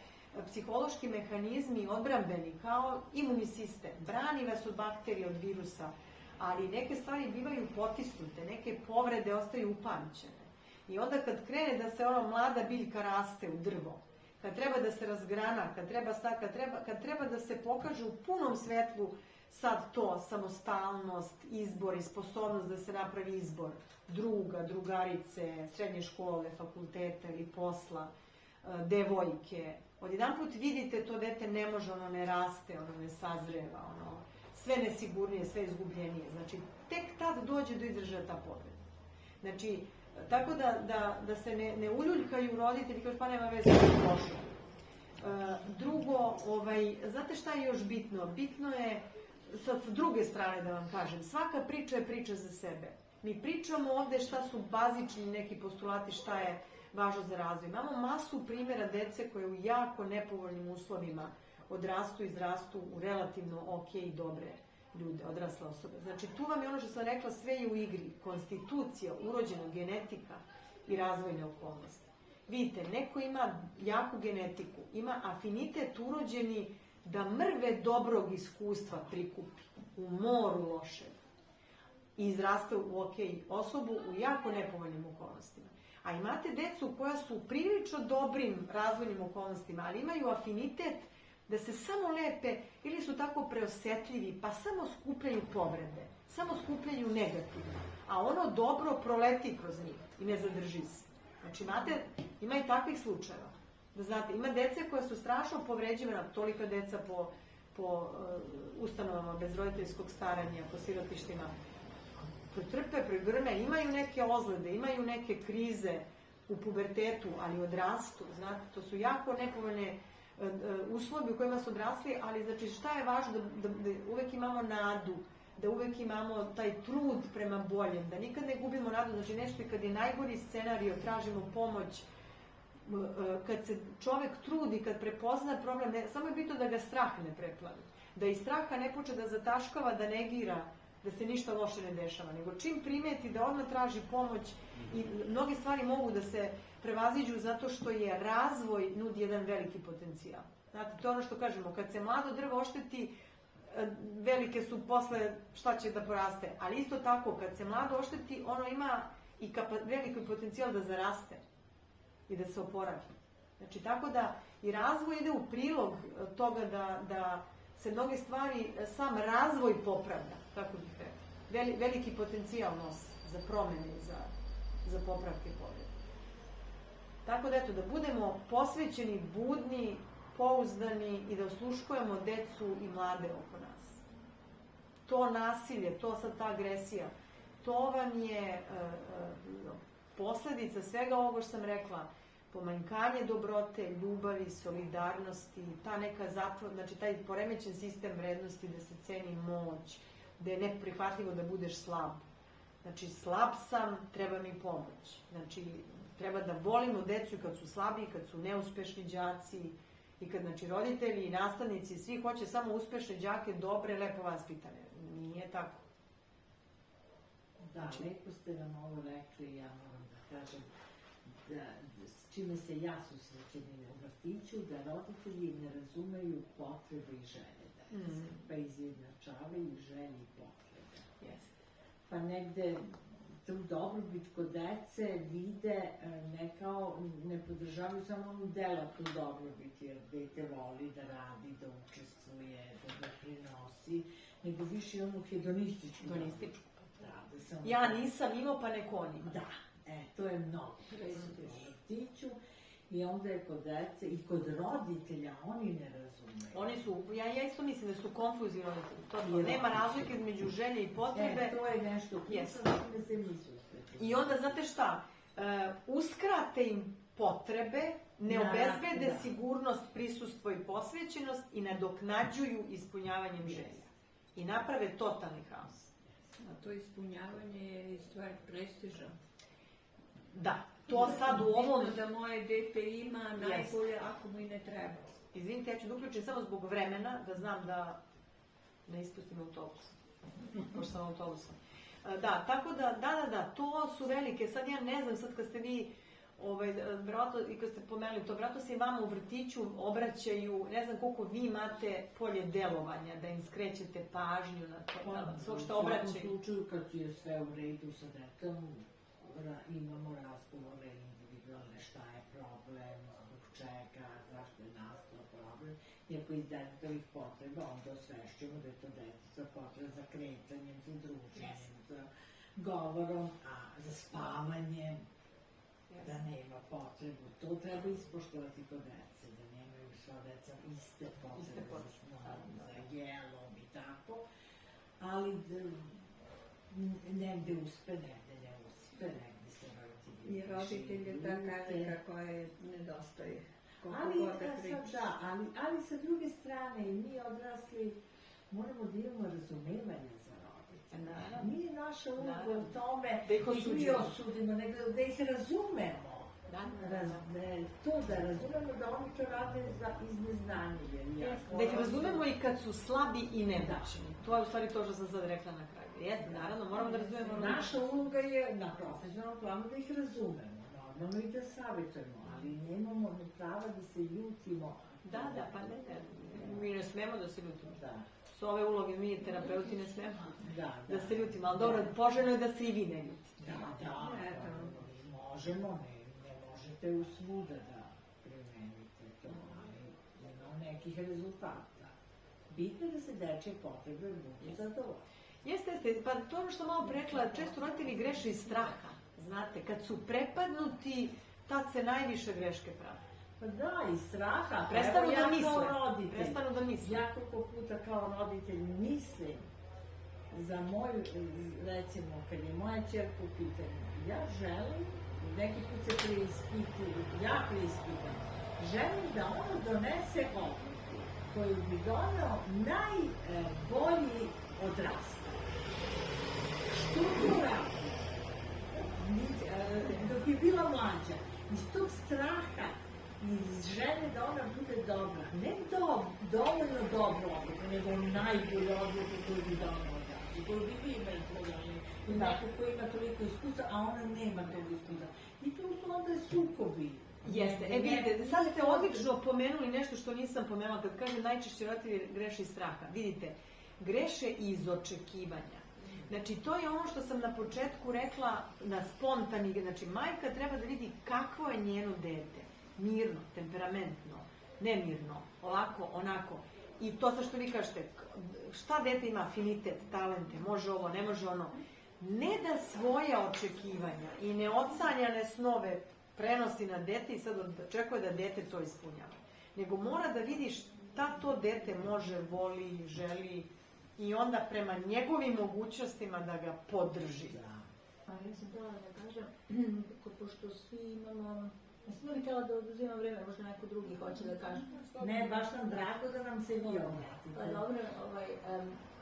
psihološki mehanizmi odbrambeni kao imunni sistem brani vas od bakterija, od virusa, ali neke stvari bivaju potisnute, neke povrede ostaju upamćene. I onda kad krene da se mlada biljka raste u drvo, kad treba da se razgrana, kad treba da se pokaže u punom svetlu sad to, samostalnost, izbor i sposobnost da se napravi izbor druga, drugarice, srednje škole, fakulteta ili posla, devojke. Odjedanput vidite to dete ne može, ono ne raste, ono ne sazreva, ono sve nesigurnije, sve izgubljenije. Znači, tek tad dođe do izražaja ta povreda. Znači, tako da se ne uljuljkaju roditelji, kažu pa nema veze, to je prošlo. Drugo, znate šta je još bitno? Bitno je, sad s druge strane da vam kažem, svaka priča je priča za sebe. Mi pričamo ovde šta su bazični neki postulati, šta je važno za razvoj. Imamo masu primjera dece koje u jako nepovoljnim uslovima odrastu, izrastu u relativno ok i dobre ljude, odrasle osobe. Znači, tu vam je ono što sam rekla, sve je u igri. Konstitucija, urođena genetika i razvojne okolnosti. Vidite, neko ima jaku genetiku, ima afinitet urođeni da mrve dobrog iskustva prikupi u moru lošeg i izraste u ok osobu u jako nepovoljnim okolnostima. A imate decu koja su u prilično dobrim razvojnim okolnostima, ali imaju afinitet da se samo lepe ili su tako preosetljivi, pa samo skupljaju povrede, samo skupljaju negativno, a ono dobro proleti kroz njih i ne zadrži se. Znači, ima i takvih slučajeva. Da znate, ima dece koja su strašno povređivana, tolika deca po ustanovama bez roditeljskog staranja, po sirotištima, trpe, pregrme, imaju neke ozlede, imaju neke krize u pubertetu, ali odrastu, znate, to su jako nepovoljne uslovi u kojima su odrasli, ali znači šta je važno, da uvek imamo nadu, da uvek imamo taj trud prema boljem, da nikad ne gubimo nadu, znači nešto kad je najgori scenario, tražimo pomoć, kad se čovek trudi, kad prepozna problem, samo je bitno da ga strah ne preplavi, da iz straha ne počne da zataškava, da negira, da se ništa loše ne dešava, nego čim primeti da odmah traži pomoć i mnoge stvari mogu da se prevaziđu zato što je razvoj nudi jedan veliki potencijal. Znate, to je ono što kažemo, kad se mlado drvo ošteti, velike su posle šta će da poraste, ali isto tako, kad se mlado ošteti, ono ima i veliki potencijal da zaraste i da se oporavi. Znači, tako da i razvoj ide u prilog toga da se mnoge stvari, sam razvoj popravlja, kako bih rekla. Veliki potencijal nosi za promene i za popravke povrede. Tako da, eto, da budemo posvećeni, budni, pouzdani i da osluškujemo decu i mlade oko nas. To nasilje, to sad ta agresija, to vam je posledica svega ovoga što sam rekla, pomanjkanje dobrote, ljubavi, solidarnosti, ta neka znači taj poremećen sistem vrednosti da se ceni moć, da je neprihvatljivo da budeš slab. Znači, slab sam, treba mi pomoć. Znači, treba da volimo decu i kad su slabi, kad su neuspešni đaci, i kad, znači, roditelji i nastavnici, svi hoće samo uspešne đake, dobre, lepo vaspitane. Nije tako. Da, lepo ste nam ovo rekli, ja moram da kažem, s čime se ja susrećem u vrtiću, da roditelji ne razumeju potrebe i želje dece, pa izjednačavaju želje i potrebe. Pa negde tu dobrobit kod dece vide ne podržavaju samo onu delatnu dobrobit, jer dete voli da radi, da učestvuje, da doprinosi, nego više onu hedonističku dobrobit. Ja nisam imao, pa neko on ima. Da, to je mnogo prisutno u vrtiću i onda je kod dece i kod roditelja oni ne razumeju. Oni su, ja isto mislim da su konfuzni roditelji. Nema razlike između želje i potrebe. To je nešto ključno da se mi susrećemo. I onda, znate šta, uskrate im potrebe, ne Da, obezbede da. sigurnost, prisustvo i posvećenost i nadoknađuju ispunjavanjem želja. I naprave totalni haos. A to ispunjavanje je i stvar prestiža. Da, to sad u ovom... Bitno da moje dete ima najbolje ako mu i ne treba. Izvinite, ja ću da uključim samo zbog vremena, da znam da ne ispustim autobus. Pošto sam autobusom. Da, tako da, to su velike. Sad ja ne znam, sad kad ste vi, vjerojatno, i kad ste pomenuli to, vjerojatno se i vama u vrtiću obraćaju, ne znam koliko vi imate polje delovanja, da im skrećete pažnju na to, svog što obraćaju. U svakom slučaju, kad je sve u redu sa detom, imamo razgovore individualne, šta je problem, zbog čega, zašto je nastao problem. I ako iz detetovih potreba, onda osvešćujemo da je to deteto potreba za kretanjem, za druženjem, za govorom, a za spavanjem, da nema potrebu. To treba ispoštovati kod dece, da nemaju sva deca iste potrebe za snom, za jelom i tako. Ali negde uspe, negde ne uspe, negde se roditelji I roditelj je ta karika koja je nedostaje. Ali sa druge strane, mi odrasli moramo da imamo razumevanje za roditelje. Nije naša uloga u tome da ih osudimo, nego da ih razumemo. To da razumemo da oni to rade iz neznanja. Da ih razumemo i kad su slabi i nemoćni. To je u stvari to što sam sad rekla na kraju. Jeste, naravno, moramo da razumemo. Naša uloga je na profesionalnom planu da ih razumemo. Normalno i da savjetujemo, ali nemamo ni prava da se ljutimo. Da, pa ne. Mi ne smemo da se ljutimo. S ove uloge mi terapeuti ne smemo da se ljutimo. Ali dobro, poželjno je da se i vi ne ljutite. Da, možemo, ne možete u svuda da primenite to, ali ima nekih rezultata. Bitno je da se dečje potrebe budu zadovoljne. Jeste, pa to ono što malo rekla, često roditelji greše iz straha, znate, kad su prepadnuti, tad se najviše greške prave. Pa da, iz straha, prestanu ja da misle. Kao roditelj, prestanu da misle. Ja koliko puta kao roditelj mislim za moju, recimo, kad je moja ćerka u pitanju, ja želim, neki put se preispitam, želim da ona donese odluku koju bi doneo najbolji odrastak. Što to radi? Dok je bila mlađa, iz tog straha, iz želje da ona bude dobra, ne dovoljno dobra odluka, nego najbolja odluka koju bi doneo odrastak, koju bi vi imali tvojali, neko ko ima toliko iskustva, a ona nema toliko iskustva. I to su onda sukobi. Jeste, vidite, sad ste odlično pomenuli nešto što nisam pomenula, kad kažem najčešće roditelji greše iz straha. Vidite, greše iz očekivanja. Znači, to je ono što sam na početku rekla na spontani, znači, majka treba da vidi kakvo je njeno dete. Mirno, temperamentno, nemirno, ovako, onako. I to sa što vi kažete, šta dete ima afinitet, talente, može ovo, ne može ono. Ne da svoje očekivanja i neodsanjane snove prenosi na dete i sad očekuje da dete to ispunjava. Nego mora da vidi šta to dete može, voli, želi i onda prema njegovim mogućnostima da ga podrži. A ja sam htjela da kažem, pošto svi imamo, ja sam uvijek htjela da oduzimam vreme, možda neko drugi hoće da kaže. Ne, baš nam drago da nam se vi obratite. Pa dobro,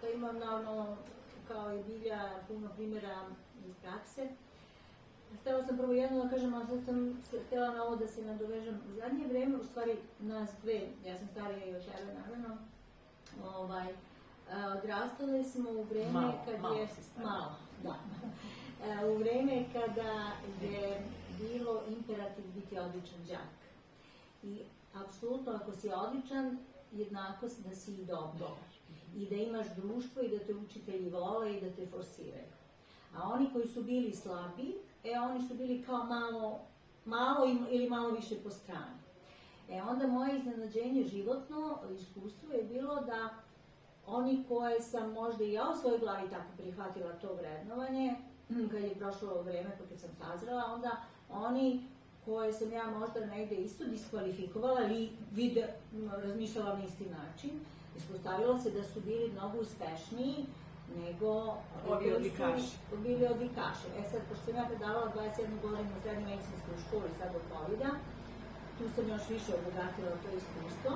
to imam naravno kao i Bilja puno primjera iz prakse. Htjela sam prvo jedno da kažem, ali sad sam htjela na ovo da se nadovežem. U zadnje vreme, u stvari nas dve, ja sam starija i od tebe naravno, odrastale smo u vreme u vreme kada je bilo imperativ biti odličan đak. I apsolutno ako si odličan, jednakost da si i dobar. I da imaš društvo i da te učitelji vole i da te forsiraju. A oni koji su bili slabi, oni su bili kao malo ili malo više po strani. Onda moje iznenađenje životno iskustvo je bilo da oni koje sam možda i ja u svojoj glavi tako prihvatila to vrednovanje, kad je prošlo vreme pa kad sam sazrela, onda oni koje sam ja možda negde isto diskvalifikovala ili razmišljala na isti način, ispostavilo se da su bili mnogo uspešniji nego Ovi koji odlikaši. su bili odlikaši. Sad, pošto sam ja predavala 21 godinu u srednjoj medicinskoj školi sad od COVID-a, tu sam još više obogatila to iskustvo.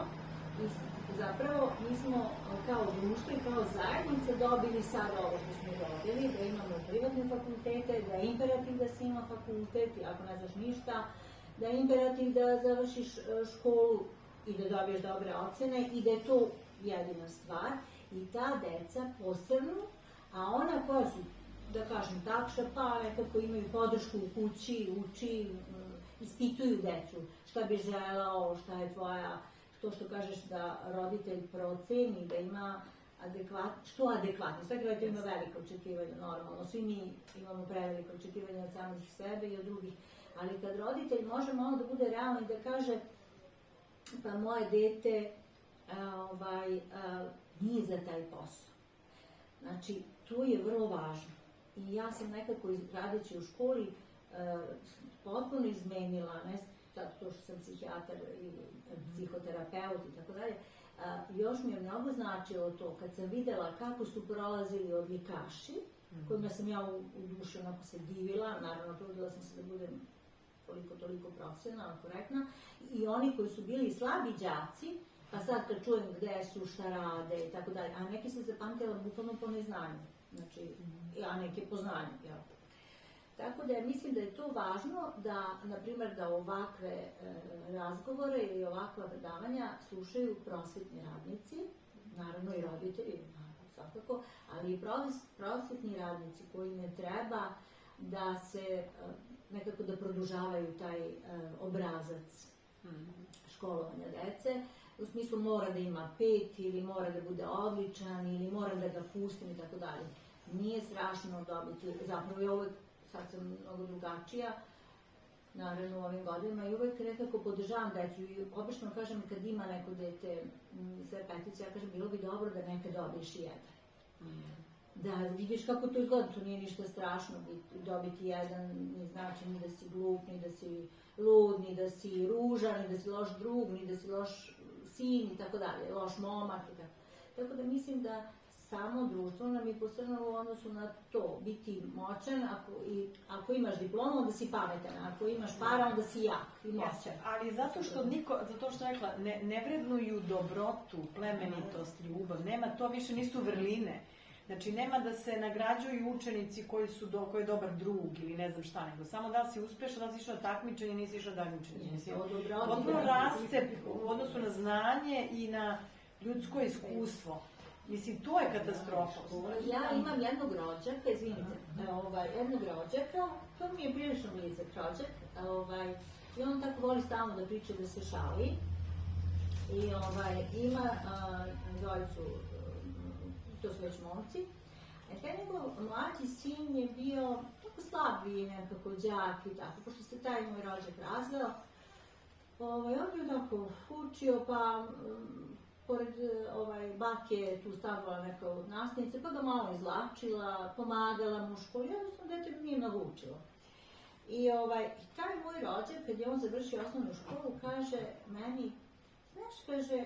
I zapravo mi smo kao društvo i kao zajednica dobili sad ovo što smo dobili, da imamo privatne fakultete, da je imperativ da se ima fakultet, i ako ne znaš ništa, da je imperativ da završiš školu i da dobiješ dobre ocene i da je to jedina stvar. I ta deca posrnu, a ona koja su, da kažem, takša, pa nekako imaju podršku u kući, uči, ispituju decu, šta bi želao, šta je tvoja, to što kažeš da roditelj proceni, da ima što adekvatno. Svaki roditelj ima velike očekivanja, normalno, svi mi imamo prevelike očekivanja od samih sebe i od drugih, ali kad roditelj može malo da bude realan i da kaže, pa moje dete nije za taj posao. Znači, tu je vrlo važno. I ja sam nekako radeći u školi potpuno izmenila, ne zato što sam psihijatar i psihoterapeut i tako dalje, još mi je mnogo značilo to kad sam videla kako su prolazili odlikaši, kojima sam ja u duši onako se divila, naravno trudila sam se da budem koliko toliko profesionalna, korektna, i oni koji su bili slabi đaci, pa sad kad čujem gde su, šta rade i tako dalje, a neki se zapamtila bukvalno po neznanju, znači, a neke po znanju, jel? Tako da mislim da je to važno da, na primjer, da ovakve razgovore ili ovakva predavanja slušaju prosvetni radnici, naravno i roditelji, svakako, ali i prosvetni radnici koji ne treba da se nekako da produžavaju taj obrazac školovanja dece, u smislu mora da ima 5 ili mora da bude odličan ili mora da ga pustim i tako dalje. Nije strašno dobiti, zapravo je uvek, sad sam mnogo drugačija, naravno u ovim godinama, i uvek nekako podržavam decu i obično kažem kad ima neko dete sve petice, ja kažem bilo bi dobro da nekad dobiješ i jedan. Da vidiš kako to izgleda, to nije ništa strašno dobiti jedan, ne znači ni da si glup, ni da si lud, ni da si ružan, ni da si loš drug, ni da si loš sin i tako dalje, loš momak i tako. Tako da mislim da samo društvo nam je posebno u odnosu na to, biti moćan, ako imaš diplomu, onda si pametan, ako imaš para, onda si jak i moćan. Ali zato što rekla, ne vrednuju dobrotu, plemenitost, ljubav, nema to, više nisu vrline. Znači, nema da se nagrađuju učenici koji je dobar drug ili ne znam šta, nego samo da li si uspešan, da li si išao na takmičenje, nisi išao na takmičenje. Potpuno rascep u odnosu na znanje i na ljudsko iskustvo. Mislim, to je katastrofa. Ja imam jednog rođaka, izvinite, jednog rođaka, to mi je prilično blizak rođak, i on tako voli stalno da priča, da se šali, i ima dvojicu, to su već momci, taj njegov mlađi sin je bio tako slabiji nekako đak i tako, pošto se taj moj rođak razveo, on je tako učio, pa pored bake tu stavila neka od nastavnice, pa ga malo izlačila, pomagala mu u školi, jednostavno dete nije mnogo učilo. I taj moj rođak, kad je on završio osnovnu školu, kaže meni, znaš, kaže,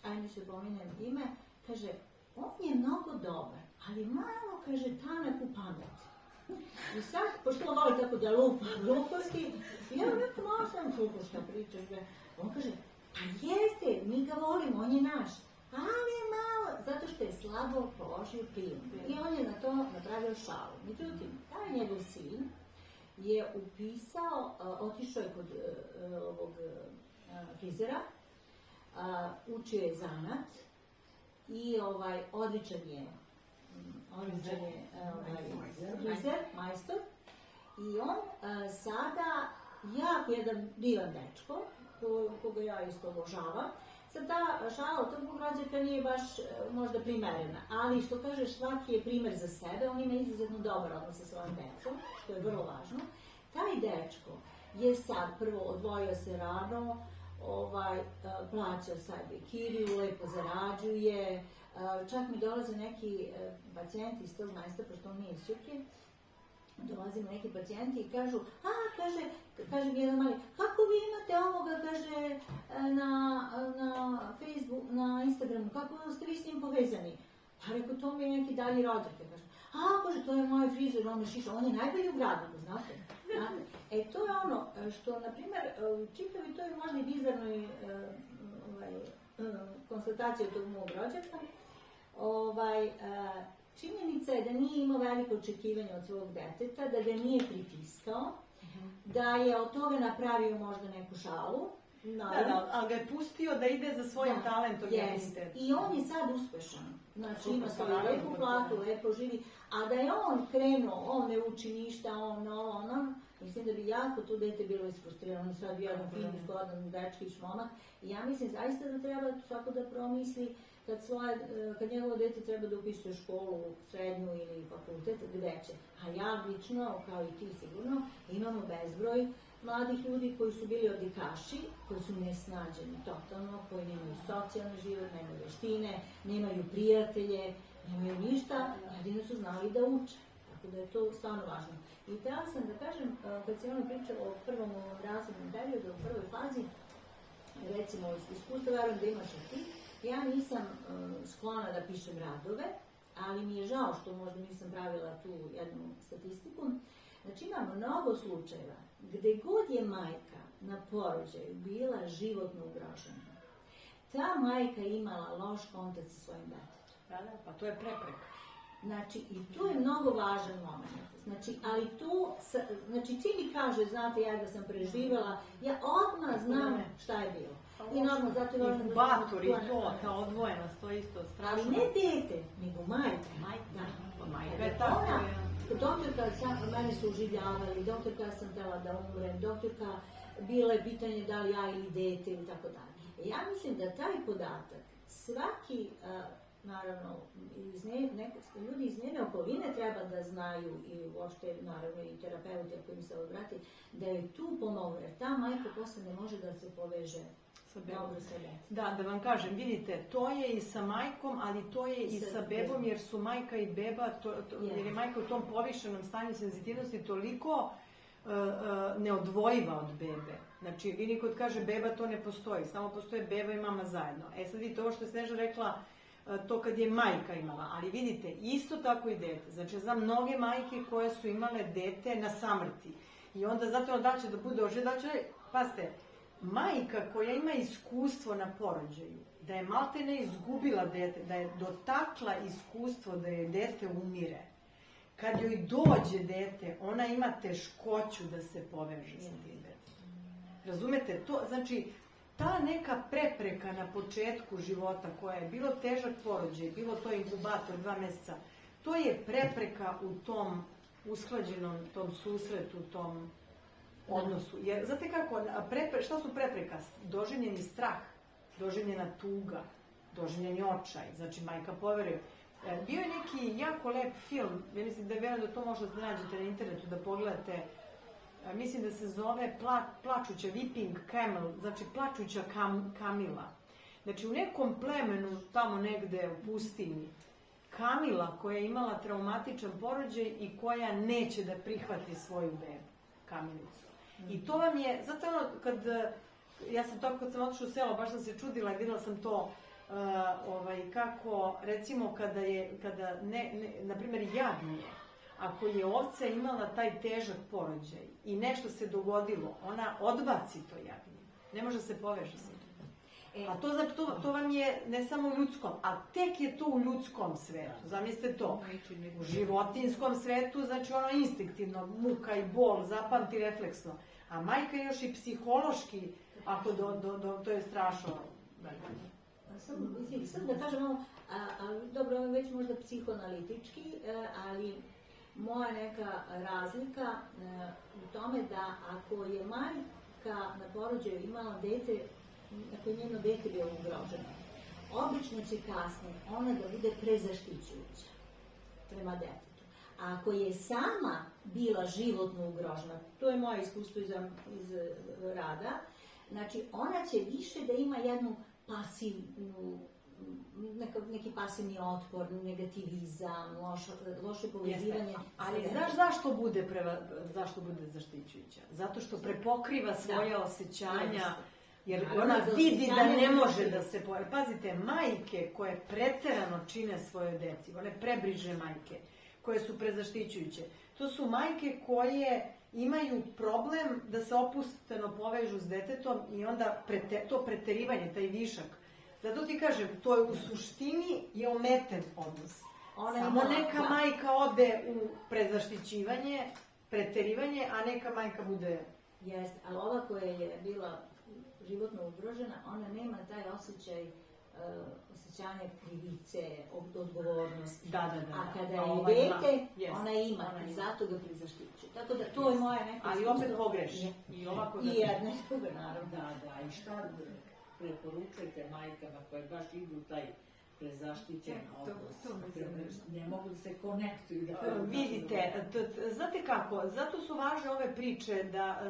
ajme se pominem ime, kaže, on je mnogo dobar, ali malo, kaže, tanak u pamet. I sad, pošto on voli tako da lupa gluposti, ja neko malo sam čupo šta pričaš, on kaže, pa jeste, mi ga volimo, on je naš, ali malo, zato što je slabo položio prijem. I on je na to napravio šalu. Međutim, taj njegov sin je upisao, otišao je kod ovog frizera, učio je zanat i odličan je frizer, majstor. I on sada, jako jedan divan dečko, koga ja isto obožavam. Sad ta šala od tog mog rođaka nije baš možda primerena, ali što kažeš, svaki je primer za sebe, on ima izuzetno dobar odnos sa svojom decom, što je vrlo važno. Taj dečko je sad prvo odvojio se rano, plaća sebi kiriju, lepo zarađuje, čak mi dolaze neki pacijenti iz tog majstora, pošto on nije Sjukin, dolaze mi neki pacijenti i kažu, kaže mi jedan mali, kako vi imate ovoga, kaže, na Facebook, na Instagramu, kako ste vi s njim povezani? Pa rekao, to mi je neki dalji rođak. Ja kažem, bože, to je moj frizer, on je šiša, on je najbolji u gradu, znate. To je ono što, na primjer, čitavi toj možda i bizarnoj konstataciji od tog mog rođaka, činjenica je da nije imao veliko očekivanje od svog deteta, da ga nije pritiskao, da je od toga napravio možda neku šalu. Ali ga je pustio da ide za svojim talentom. I on je sad uspešan. Znači ima svoju lepu platu, lepo živi. A da je on krenuo, on ne uči ništa, mislim da bi jako to dete bilo isfrustrirano. On sad bio jedan fin, zgodan, dečkić, momak. I ja mislim zaista da treba svako da promisli kad njegovo dete treba da upisuje školu, srednju ili fakultet, gde će. A ja lično, kao i ti sigurno, imamo bezbroj mladih ljudi koji su bili odlikaši, koji su nesnađeni totalno, koji nemaju socijalni život, nemaju veštine, nemaju prijatelje, nemaju ništa, jedino su znali da uče. Tako da je to stvarno važno. I htjela sam da kažem, kad se ono priča o prvom razrednom periodu, o prvoj fazi, recimo iz iskustva, verujem da imaš i ti, ja nisam sklona da pišem radove, ali mi je žao što možda nisam pravila tu jednu statistiku. Znači ima mnogo slučajeva gde god je majka na porođaju bila životno ugrožena, ta majka imala loš kontakt sa svojim detetom. Pa to je prepreka. Znači, i tu je mnogo važan moment. Znači, ali tu, čim mi kaže, znate, ja ga sam preživjela, ja odmah znam šta je bilo. I normalno, zato je važno... Inkubator i to, kao odvojenost, to je isto strašno. Ali ne dete, nego majka. Majka je tako. Doktorka, mene su oživljavali, doktorka sam htjela da umrem, doktorka, bilo je pitanje da li ja ili dete ili tako dalje. Ja mislim da taj podatak, svaki, naravno, ljudi iz njene okoline treba da znaju i uopšte, naravno, i terapeuti ako im se obrati, da je tu pomogla, jer ta majka posle ne može da se poveže dobro sa detetom. Da vam kažem, vidite, to je i sa majkom, ali to je i sa bebom, jer su majka i beba, jer je majka u tom povišenom stanju senzitivnosti toliko neodvojiva od bebe. Znači, vidi kod kaže beba, to ne postoji, samo postoje beba i mama zajedno. Sad vidite, ovo što je Sneža rekla, to kad je majka imala, ali vidite, isto tako i dete. Znači, znam mnoge majke koje su imale dete na samrti. I onda, zato da će da bude pazite, majka koja ima iskustvo na porođaju, da je maltene izgubila dete, da je dotakla iskustvo da je dete umire, kad joj dođe dete, ona ima teškoću da se poveže sa tim detetom. Razumete? Znači, ta neka prepreka na početku života koja je bilo težak porođaj, bilo to inkubator 2 mjeseca, to je prepreka u tom usklađenom, tom susretu, tom odnosu. Jer, znate kako, šta su prepreka? Doživljeni strah, doživljena tuga, doživljeni očaj, znači majka poveruje. Bio je neki jako lep film, ja mislim da je vjerujem da to možete da nađete na internetu, da pogledate, mislim da se zove Plačuća, Weeping Camel, znači Plačuća Kamila. Znači u nekom plemenu, tamo negde u pustinji, Kamila koja je imala traumatičan porođaj i koja neće da prihvati svoju bebu, Kamilicu. I to vam je, zato ono, ja sam to kad sam otišla u selo, baš sam se čudila i videla sam to, kako, recimo, kada, na primjer, jagnje, ako je ovca imala taj težak porođaj i nešto se dogodilo, ona odbaci to jagnje, ne može se poveže sa tim. A to vam je ne samo u ljudskom, a tek je to u ljudskom svetu, zamislite to. U životinskom svetu, znači ono instinktivno, muka i bol, zapamti refleksno. A majka je još i psihološki, ako to je strašno. Sad da kažemo, dobro, ovo je već možda psihoanalitički, ali moja neka razlika u tome da ako je majka na porođaju imala dete, ako je njeno dete bilo ugroženo, obično će kasnije ona da bude prezaštićujuća prema detetu. A ako je sama bila životno ugrožena, to je moje iskustvo iz rada, znači ona će više da ima jednu pasivnu, neki pasivni otpor, negativizam, loše povezivanje. Ali znaš zašto bude zaštićujuća? Zato što prepokriva svoje osjećanja Jer Naravno, ona za vidi da osjećanje ne ne može vidi. da se pojavi. Pazite, majke koje preterano čine svoje deci, one prebrižne majke, koje su prezaštićujuće, to su majke koje imaju problem da se opusteno povežu s detetom i onda to preterivanje, taj višak. Zato ti kažem, to je u suštini je ometen odnos. Ona Samo ima neka lakva. majka ode u prezaštićivanje, preterivanje, a neka majka bude... Jeste, ali ova koja je bila životno ugrožena, ona nema taj osjećaj osjećanja krivice, odgovornosti. Da. A kada A je ova ima. dete, Jest. ona ima Ona i ima. zato ga prizaštićuje. Tako da to je moje neko Ali iskustvo. opet pogreši. I ovako I jedna i druga, naravno. Da, i šta preporučujete majkama koje baš idu u taj prezaštićen odnos? to me zanima. Ne mogu da se konektuju. Vidite, znate kako, zato su važne ove priče da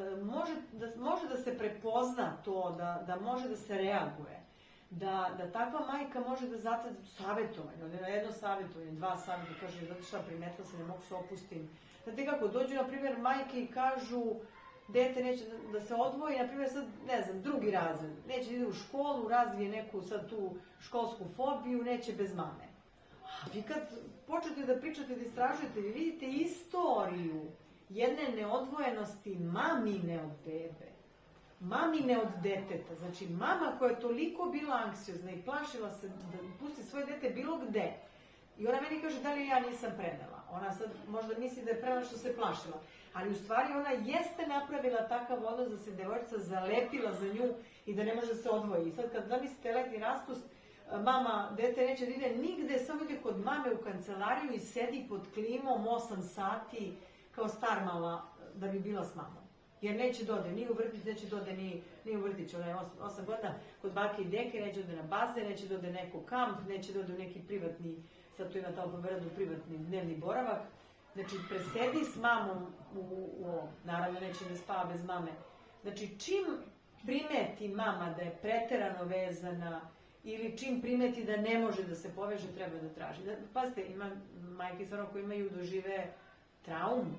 može da se prepozna to, da može da se reaguje. Da takva majka može da zatraži savjetovanje, jedno savjetovanje, 2 savjeta, kaže, znate šta, primetila se, ne mogu se opustim. Znate kako, dođu, na primjer, majke i kažu, dete neće da se odvoji, na primjer, sad, ne znam, 2. razred, neće da ide u školu, razvije neku sad tu školsku fobiju, neće bez mame. A vi kad počete da pričate, da istražujete, vi vidite istoriju jedne neodvojenosti mamine od bebe. Mamine od deteta, znači mama koja je toliko bila anksiozna i plašila se da pusti svoje dete bilo gde. I ona meni kaže da li ja nisam prenela. Ona sad možda misli da je prenela što se plašila. Ali u stvari ona jeste napravila takav odnos da se devojčica zalepila za nju i da ne može da se odvoji. I sad kad zamislite letnji raspust, mama, dete neće da ide nigde, samo ide kod mame u kancelariju i sedi pod klimom 8 sati kao star mala da bi bila s mamom. Jer neće dode, ni u vrtić, neće dode ni u vrtić, ona je 8 godina, kod bake i deke, neće dode na bazen, neće dode neko kamp, neće dode u neki privatni, sad tu ima tamo poveradu privatni dnevni boravak. Znači, presedi s mamom naravno neće da spava bez mame. Znači, čim primeti mama da je preterano vezana ili čim primeti da ne može da se poveže, treba da traži. Pazite, ima majke stvarno koje imaju dožive traumu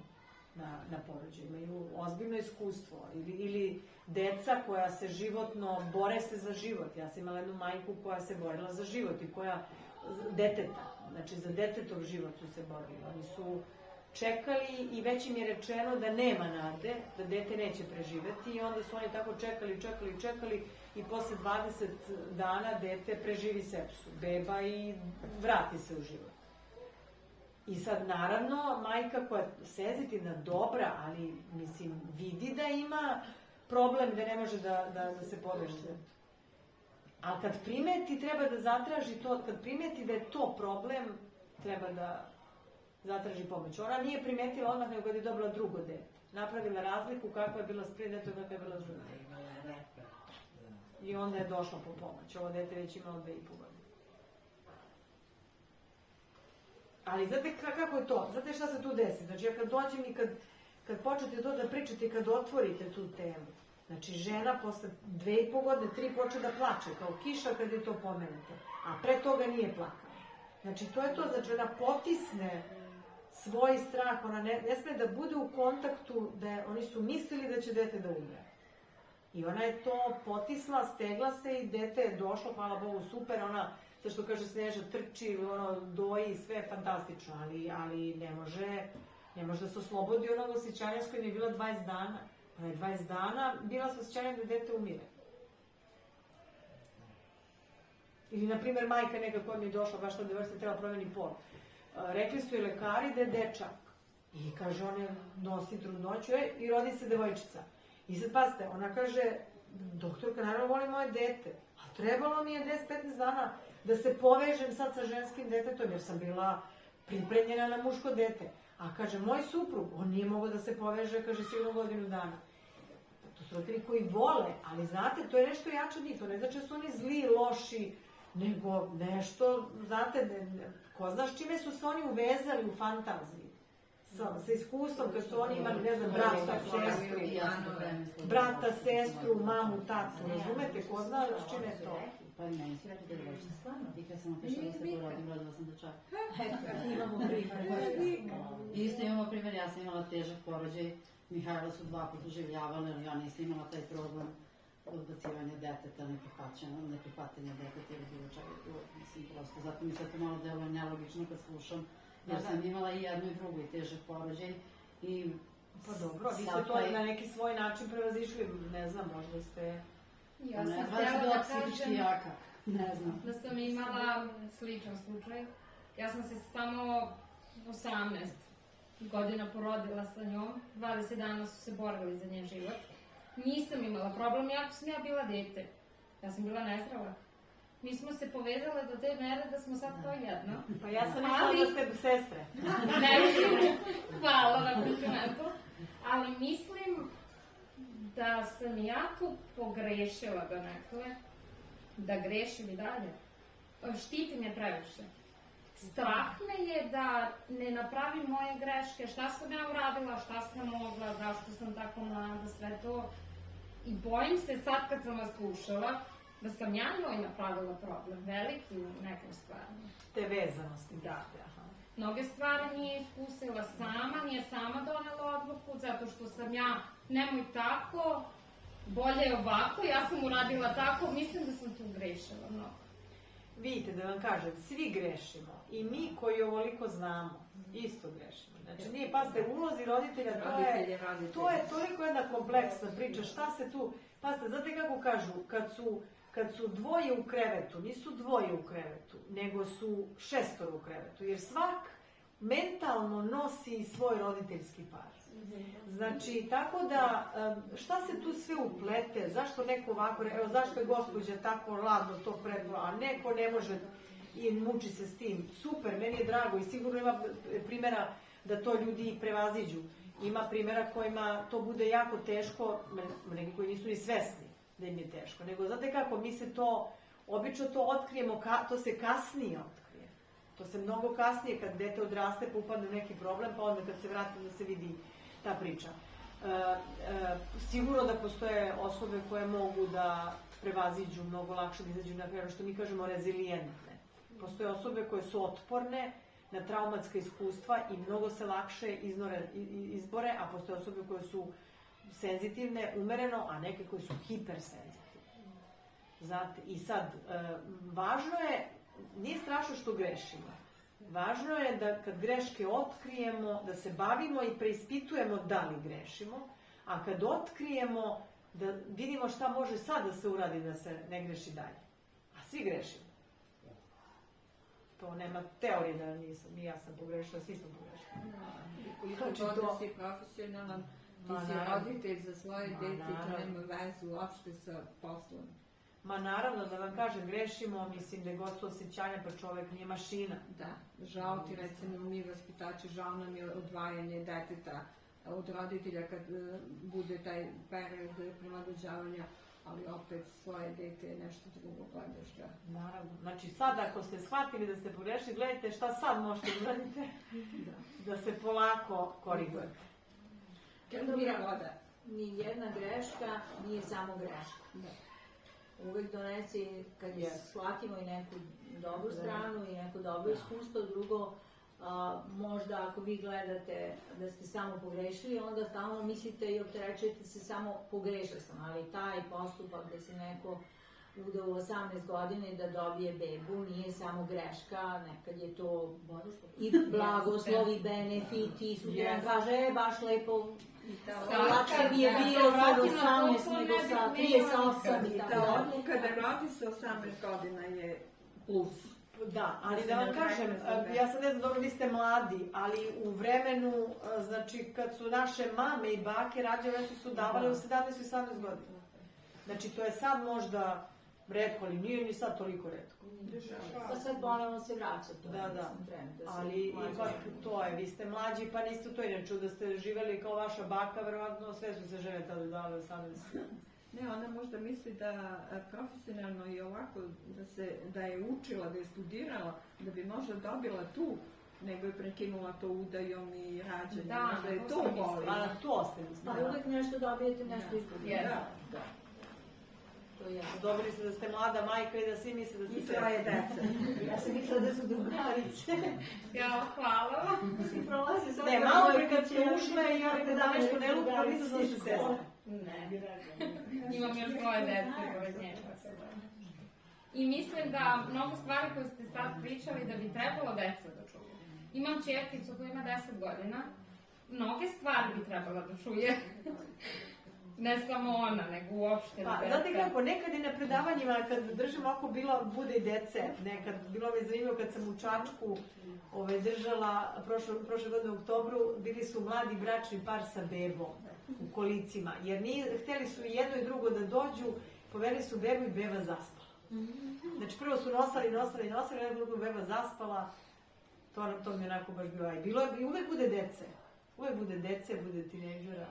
na porođaju, imaju ozbiljno iskustvo ili deca koja se životno bore se za život. Ja sam imala jednu majku koja se borila za život i koja deteta, znači za detetov život su se borili. Oni su čekali i već im je rečeno da nema nade, da dete neće preživeti i onda su oni tako čekali i posle 20 dana dete preživi sepsu, beba i vrati se u život. I sad, naravno, majka koja je senzitivna, dobra, ali, mislim, vidi da ima problem da ne može da se poveže. Ali kad primeti, treba da zatraži to, kad primeti da je to problem, treba da zatraži pomoć. Ona nije primetila odmah nego kad je dobila drugo dete. Napravila razliku kakva je bila s prije dete, kakva je bila s drugo dete. I onda je došla po pomoć. Ovo dete već imalo 2,5 godine. Ali znate kako je to? Znate šta se tu desi? Znači, ja kad dođem i kad počnete to da pričate, kad otvorite tu temu, znači, žena posle 2,5 godine, 3 počne da plače, kao kiša kad je to pomenuto, a pre toga nije plakala. Znači, to je to, znači, ona potisne svoj strah, ona ne sme da bude u kontaktu, da oni su mislili da će dete da umre. I ona je to potisla, stegla se i dete je došlo, hvala Bogu, super, ona, sve što kaže Sneža, trči, ono, doji, sve je fantastično, ali ne može da se oslobodi onog osjećanja s kojim je bila 20 dana. Ona je 20 dana bila s osjećanjem da dete umire. Ili, na primjer, majka neka koja mi je došla, baš ta devojčica treba promeni pol. Rekli su i lekari da je dečak. I kaže, on je nosi trudnoću i rodi se devojčica. I sad, pazite, ona kaže, doktorka, naravno voli moje dete. A trebalo mi je 10-15 dana da se povežem sad sa ženskim detetom, jer sam bila pripremljena na muško dete. A kaže, moj suprug, on nije mogao da se poveže, kaže, sigurno 1 godinu dana. To su roditelji koji vole, ali znate, to je nešto jače od njih. To ne znači da su oni zli, loši, nego nešto, znate, ko zna s čime su se oni uvezali u fantaziji. Sa iskustvom, kad su oni imali, ne znam, brata, sestru, mamu, tacu, razumete, ko zna s čime je to? Pa meni su rekli da je devojčica stvarno. I kad sam otišla da se porodim, rodila sam dečaka. Imamo primjer. Isto imamo primjer, ja sam imala težak porođaj. Mihajla su 2 puta doživljavali, ali ja nisam imala taj problem. odbacivanja deteta, neprihvatanja deteta ili bilo čega, mislim, prosto. Zato mi se to malo deluje nelogično kad slušam, jer sam imala i jednu i drugu i težak porođaj i Pa dobro, vi ste to na neki svoj način prevazišli, ne znam, možda ste... Ja sam ne, htjela bila da psihički kažem jaka, ne znam. da sam imala sličan slučaj. Ja sam se samo 18 godina porodila sa njom, 20 dana su se borili za njen život. Nisam imala problem, jako sam ja bila dete. Ja sam bila nezdrava. Mi smo se povezale do te mere da smo sad kao jedno. Pa ja sam mislila da ste sestre. Ne vidim. Hvala na komplimentu. Ali mislim da sam ja tu pogrešila donekle, da grešim i dalje. Štiti me previše. Strah me je da ne napravim moje greške, šta sam ja uradila, šta sam mogla, zašto sam tako mlada, sve to. I bojim se sad kad sam vas slušala, da sam ja njoj napravila problem, veliki u nekim stvarima. Te vezanosti. Da. Aha. Mnoge stvari nije iskusila sama, nije sama donela odluku, zato što sam ja, nemoj tako, bolje je ovako, ja sam uradila tako, mislim da sam tu grešila mnogo. Vidite, da vam kažem, svi grešimo i mi koji ovoliko znamo, isto grešimo. Znači, nije, pazite, ulozi roditelja, to je toliko jedna kompleksna priča, šta se tu, pazite, znate kako kažu, kad su dvoje u krevetu, nisu dvoje u krevetu, nego su šestoro u krevetu, jer svak mentalno nosi svoj roditeljski par. Znači, tako da, šta se tu sve uplete, zašto neko ovako, evo, zašto je gospođa tako ladno to predla, a neko ne može i muči se s tim. Super, meni je drago i sigurno ima primjera da to ljudi prevaziđu. Ima primjera kojima to bude jako teško, neki koji nisu ni svesni da im je teško. Nego, znate kako, mi se to, obično to otkrijemo, to se kasnije otkrije. To se mnogo kasnije, kad dete odraste, pa upadne u neki problem, pa onda kad se vrati da se vidi ta priča. Sigurno da postoje osobe koje mogu da prevaziđu mnogo lakše, da izađu na kraju, što mi kažemo rezilijentne. Postoje osobe koje su otporne na traumatska iskustva i mnogo se lakše izbore, a postoje osobe koje su senzitivne, umereno, a neke koje su hipersenzitivne. Znate, i sad, važno je, nije strašno što grešimo. Važno je da kad greške otkrijemo, da se bavimo i preispitujemo da li grešimo, a kad otkrijemo, da vidimo šta može sad da se uradi da se ne greši dalje. A svi grešimo. To nema teorije da nisam, ni ja sam pogrešila, svi smo pogrešili. Koliko god da si profesionalan, ti si roditelj za svoje dete i to nema vezu uopšte sa poslom. Ma naravno, da vam kažem, grešimo, mislim da je god su osjećanja, pa čovek nije mašina. Da, žao ti, recimo, mi vaspitači, žao nam je odvajanje deteta od roditelja kad bude taj period prilagođavanja, ali opet svoje dete je nešto drugo, gledaš ga. Naravno, znači sad ako ste shvatili da ste pogrešili, gledajte šta sad možete uraditi da se polako korigujete. Ni jedna greška nije samo greška. Uvijek donesi, kad shvatimo i neku dobru stranu i neko dobro iskustvo, drugo, možda ako vi gledate da ste samo pogrešili, onda stalno mislite i opterećujete se samo pogrešio sam, ali taj postupak da se neko uda u 18 godina i da dobije bebu nije samo greška, nekad je to i blagoslov i benefit i sutra kaže, baš lepo, lakše mi je bilo sa 18 nego sa 38 i tako. Ta odluka da rodi sa 18 godina je plus. Da, ali da vam kažem, ja sad ne znam, dobro, vi ste mladi, ali u vremenu, znači, kad su naše mame i bake rađale su davale u 17 i 18 godina. Znači, to je sad možda retko, ali nije ni sad toliko retko. Pa sad ponovno se vraća to. Da, ali ipak to je, vi ste mlađi pa niste to inače, da ste živeli kao vaša baka, verovatno sve su se žene tada dale u 18. Ne, ona možda misli da profesionalno i ovako, da je učila, da je studirala, da bi možda dobila tu, nego je prekinula to udajom i rađenjem. Da je to boli. A to ste mislili. Pa uvijek nešto dobijete, nešto izgubite. Da. Dobili ste da ste mlada majka i da svi misle da ste sestre. I svoje dece. Ja sam mislila da su drugarice. Ja, hvala vam. Svi prolaze sa ne, malo pre kad ste ušle i ja rekao da nešto ne lupa, mislila da ste sestre. Ne, imam još dvoje dece koje nje. I mislim da mnogo stvari koje ste sad pričali da bi trebalo deca da čuju. Imam čerkicu koja ima 10 godina, mnoge stvari bi trebala da čuje. Ne samo ona, nego uopšte Pa, deca. znate kako, nekad i na predavanjima, kad držim oko, bude i dece. Nekad, bilo mi je zanimljivo kad sam u Čačku držala, prošle godine u oktobru, bili su mladi bračni par sa bebom u kolicima. Jer hteli su jedno i drugo da dođu, poveli su bebu i beba zaspala. Znači, prvo su nosali, jedno drugo beba zaspala. To mi je onako baš bilo. I uvek bude dece. Uvek bude dece, bude tinejdžera.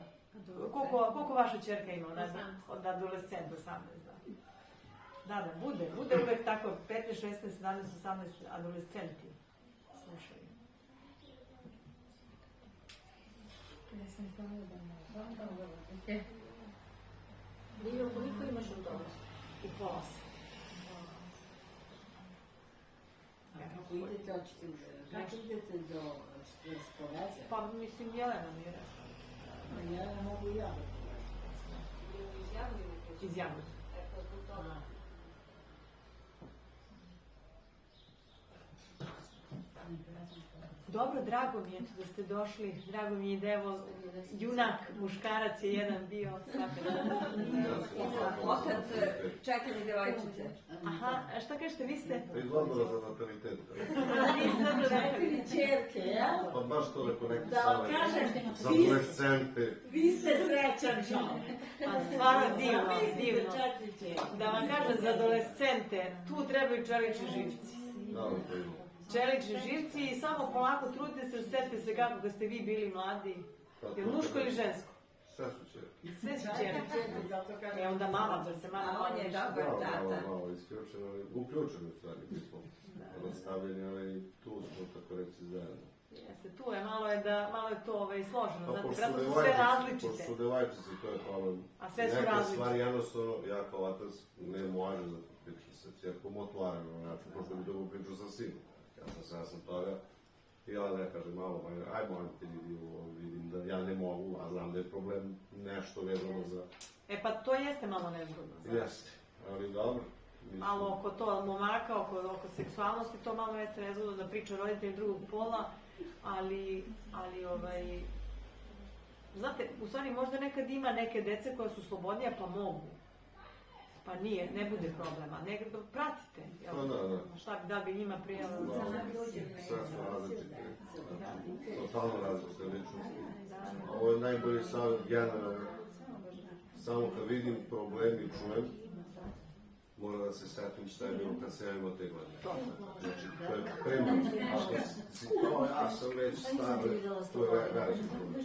Koliko vaša ćerka ima? Od adolescent do 18, da, bude uvek tako, 15, 16, 17, 18 adolescenti slušaju. Ja sam znala da ne. Liljo, koliko imaš u domu? U pola se. Kako idete, kako idete do rasporeze? Pa mislim, Jelena mi je rekla. Ja ne mogu i ja da Iz Javnog. Dobro, drago mi je da ste došli, drago mi je da evo junak, muškarac je jedan bio. Otac čekane devojčice. Aha, a šta kažete, vi ste? Iz odbora za natalitet. Četiri čerke, ja? Pa baš to neko neki Da vam savjet. kažem, Za adolescente. vi ste srećan čovjek. A stvarno divno, Mislite divno. četiri čerke. Da vam kažem za adolescente, tu trebaju čelični živci. Naravno to ima. Čelični živci i samo polako trudite se, setite se kako da ste vi bili mladi. Je li muško ili žensko? Sve su čerke. Sve su čerke. Zato kažem. E onda mama, da se mama A on je više- dobar tata. Malo isključeno, uključeno u stvari, mi smo rastavljeni, ali tu smo tako reći zajedno. Jeste, tu je, malo je to složeno, Pa znate, pošto vratno su devojčice- sve različite. Pošto devojčice, to je problem. A sve su Neke različite. stvari jednostavno, ja kao otac ne može da pričam sa čerkom otvareno, znači, pošto bi dobro pričao sa sinom. Ja sam toga, i ona ne kaže malo, aj moram te vidim da ja ne mogu, a znam da je problem nešto vezano za... E pa to jeste malo nezgodno. Znači. Jeste, ali dobro. mislim. Malo oko to momaka, oko seksualnosti, to malo jeste nezgodno da priča roditelj drugog pola, ali znate, u stvari možda nekad ima neke dece koje su slobodnija pa mogu. Pa nije, ne bude problema. Nekako pratite. Jel? Pa da. Šta bi da bi njima prijavili? Da, sve su različite, znači, totalno različite ličnosti. Ovo je najbolji savjet generalno. Samo kad vidim problem i čujem, mora da se setim šta je bilo kad se ja imao te godine. Znači, to je primarno. Ako si to, ja sam već star, to je veliki problem.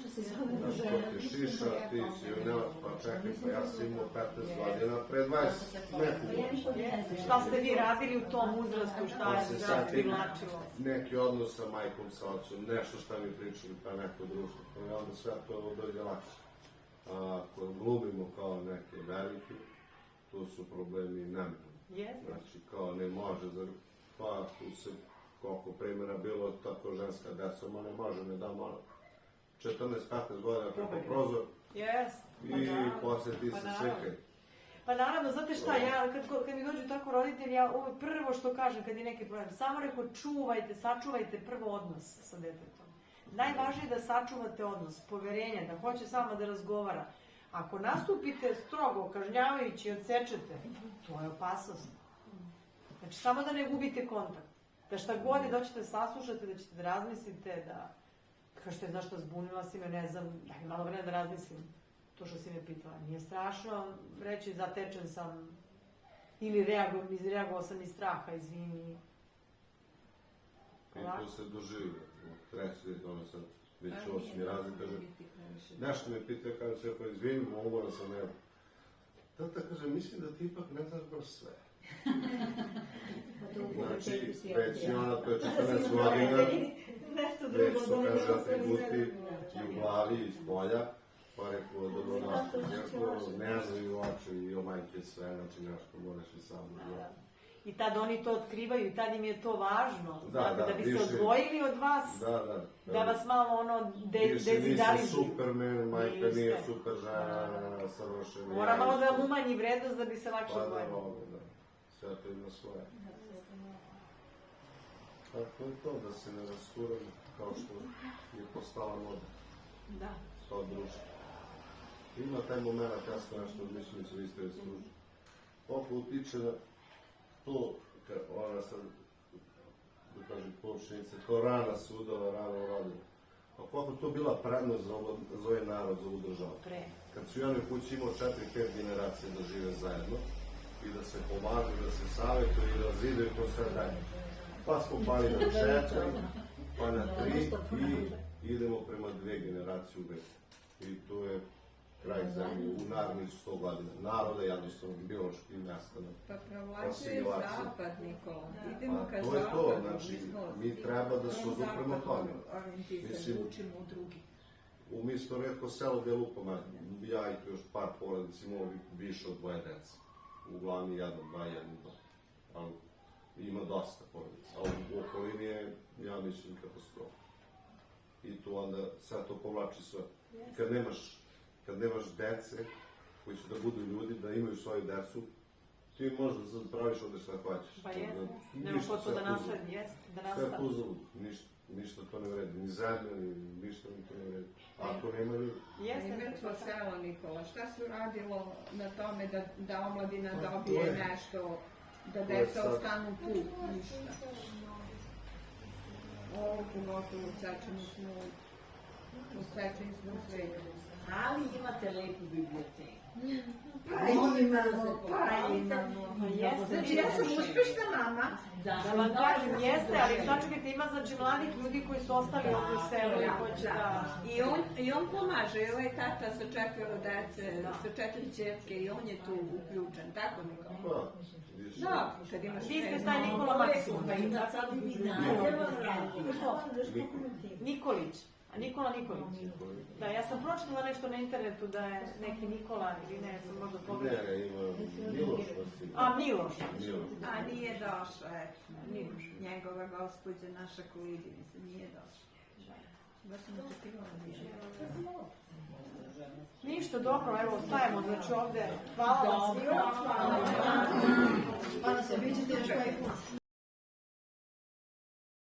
Znači, to ti šiša, ti si junelac, pa čekaj, pa ja sam imao 15 godina, pre 20 neku godinu. Šta ste vi radili u tom uzrastu, šta Pa je se vas setim privlačilo? neki odnos sa majkom, sa ocom, nešto šta mi pričali, pa neko društvo, pa je onda sve to dođe lakše. A ako glumimo kao neke velike, tu su problemi neminovni. Jeste. Znači, kao ne može, pa tu se koliko primjera bilo, tako ženska deca, ne može, ne da malo 14-15 godina preko prozor Jeste. i poslije ti se slikaj. Pa naravno, znate šta, ja kad mi dođu tako roditelji, ja uvek prvo što kažem kad je neki problem, samo reko sačuvajte prvo odnos sa detetom. Najvažnije je da sačuvate odnos, poverenje, da hoće sama da razgovara. Ako nastupite strogo, kažnjavajući, odsečete, to je opasnost. Znači, samo da ne gubite kontakt. Da šta god je, doćete da saslušate, da ćete da razmislite, da kažete, znaš šta, zbunila si me, ne znam, daj mi malo vremena da razmislim to što si me pitala. Nije strašno reći zatečen sam ili izreagovao sam iz straha, izvini. I to se doživi. U treći djet, ono sad, već 8. razred, kaže, nešto me pitao, kaže se, pa izvini, mogu da sam, evo. Tata kaže, mislim da ti ipak ne znaš baš sve. Znači, već i ona, to je 14 godina, već su, kaže, atributi i u glavi, i iz polja, pa rekao, dobro našto, rekao, ne znaju oči i o majke sve, znači nešto moraš i sam da. I tad oni to otkrivaju i tad im je to važno. Da, Znate, da, da bi se više- odvojili od vas, da vas malo ono Više nisam dezidarizuju. Superman, majka Niste. nije super žena, savršena. Mora malo da vam umanji vrednost da bi se lakše Pa da, odvojili. mogu, da. Sve to ima svoje. Tako je to, da se ne rasturamo kao što je postala moda, Da. kao društvo. Ima taj moment, ja sam nešto odlični su isto je služi. Koliko utiče na to, ona sad, da kažem, površnice, kao rana sudova, rana uradila. A koliko to bila prednost za ovaj narod, za ovu državu? Pre. Kad su i oni u kući imao 4-5 generacije da žive zajedno i da se pomažu, da se savjetuju i da zidaju to sve dalje. Pa smo pali na 4, pa na 3 i idemo prema 2 generacije u vek. I to je kraj zemlje u narednih 100 godina. Naroda jednostavno biološki nestanak. Pa provlačuje Asimilacija. zapad, Nikola. Idemo Pa ka to je to, zapadu. znači, smo mi treba da se odupremo tome. orijentisani. Mislim, Učimo u drugi. mi smo redko selo gde lupamo, ja i tu još par porodica imamo više od 2 dece. Uglavnom 1, 2, 1, 2. Ali ima dosta porodica. A u okolini je, ja mislim, katastrofa. I tu onda sve to povlači sve. Kad nemaš dece koji će da budu ljudi, da imaju svoju decu, ti možda praviš ovde šta hoćeš. Pa jeste. Ništa, Nema ko to sve da uzalud. nasledi, jeste, da Sve nastavi. uzalud, ništa to ne vredi, ni zemlja, ništa mi to ne vredi. Ako nema ljudi, Jeste, I mrtvo jeste. selo, Nikola. Šta se uradilo na tome da omladina Pa, dobije to je- nešto, da to je deca sad- ostanu tu? Ništa. Ovo pogotovo u Cečinu smo, u Cečinu smo u svetu. Ali imate lepu biblioteku. Pa imamo. Pa jeste. Znači, ja sam uspešna mama. Da vam kažem, jeste, ali sačekajte, ima znači mladih ljudi koji su ostali ovdje u selu i hoće da... I on pomaže, i ovaj tata sa 4 dece, sa 4 ćerke, i on je tu uključen, tako Nikola? pa, više. Da, kad imaš Vi ste šest. taj Nikola Maksimum. Pa ima sad i vidanje. Nikolić. A Nikola Nikolić. Da, ja sam pročitala nešto na internetu da je neki Nikola ili ne, sam možda pogledala. Ne, ima Miloš Vasilij. A, Miloš. Miloš. A nije došao, eto. Miloš. Njegova gospođa, naša koleginica, nije došla. Baš sam očekivala da nije. Ništa, dobro, evo, stajemo, znači ovde. Hvala vam svima. Pa da se vidite još koji put.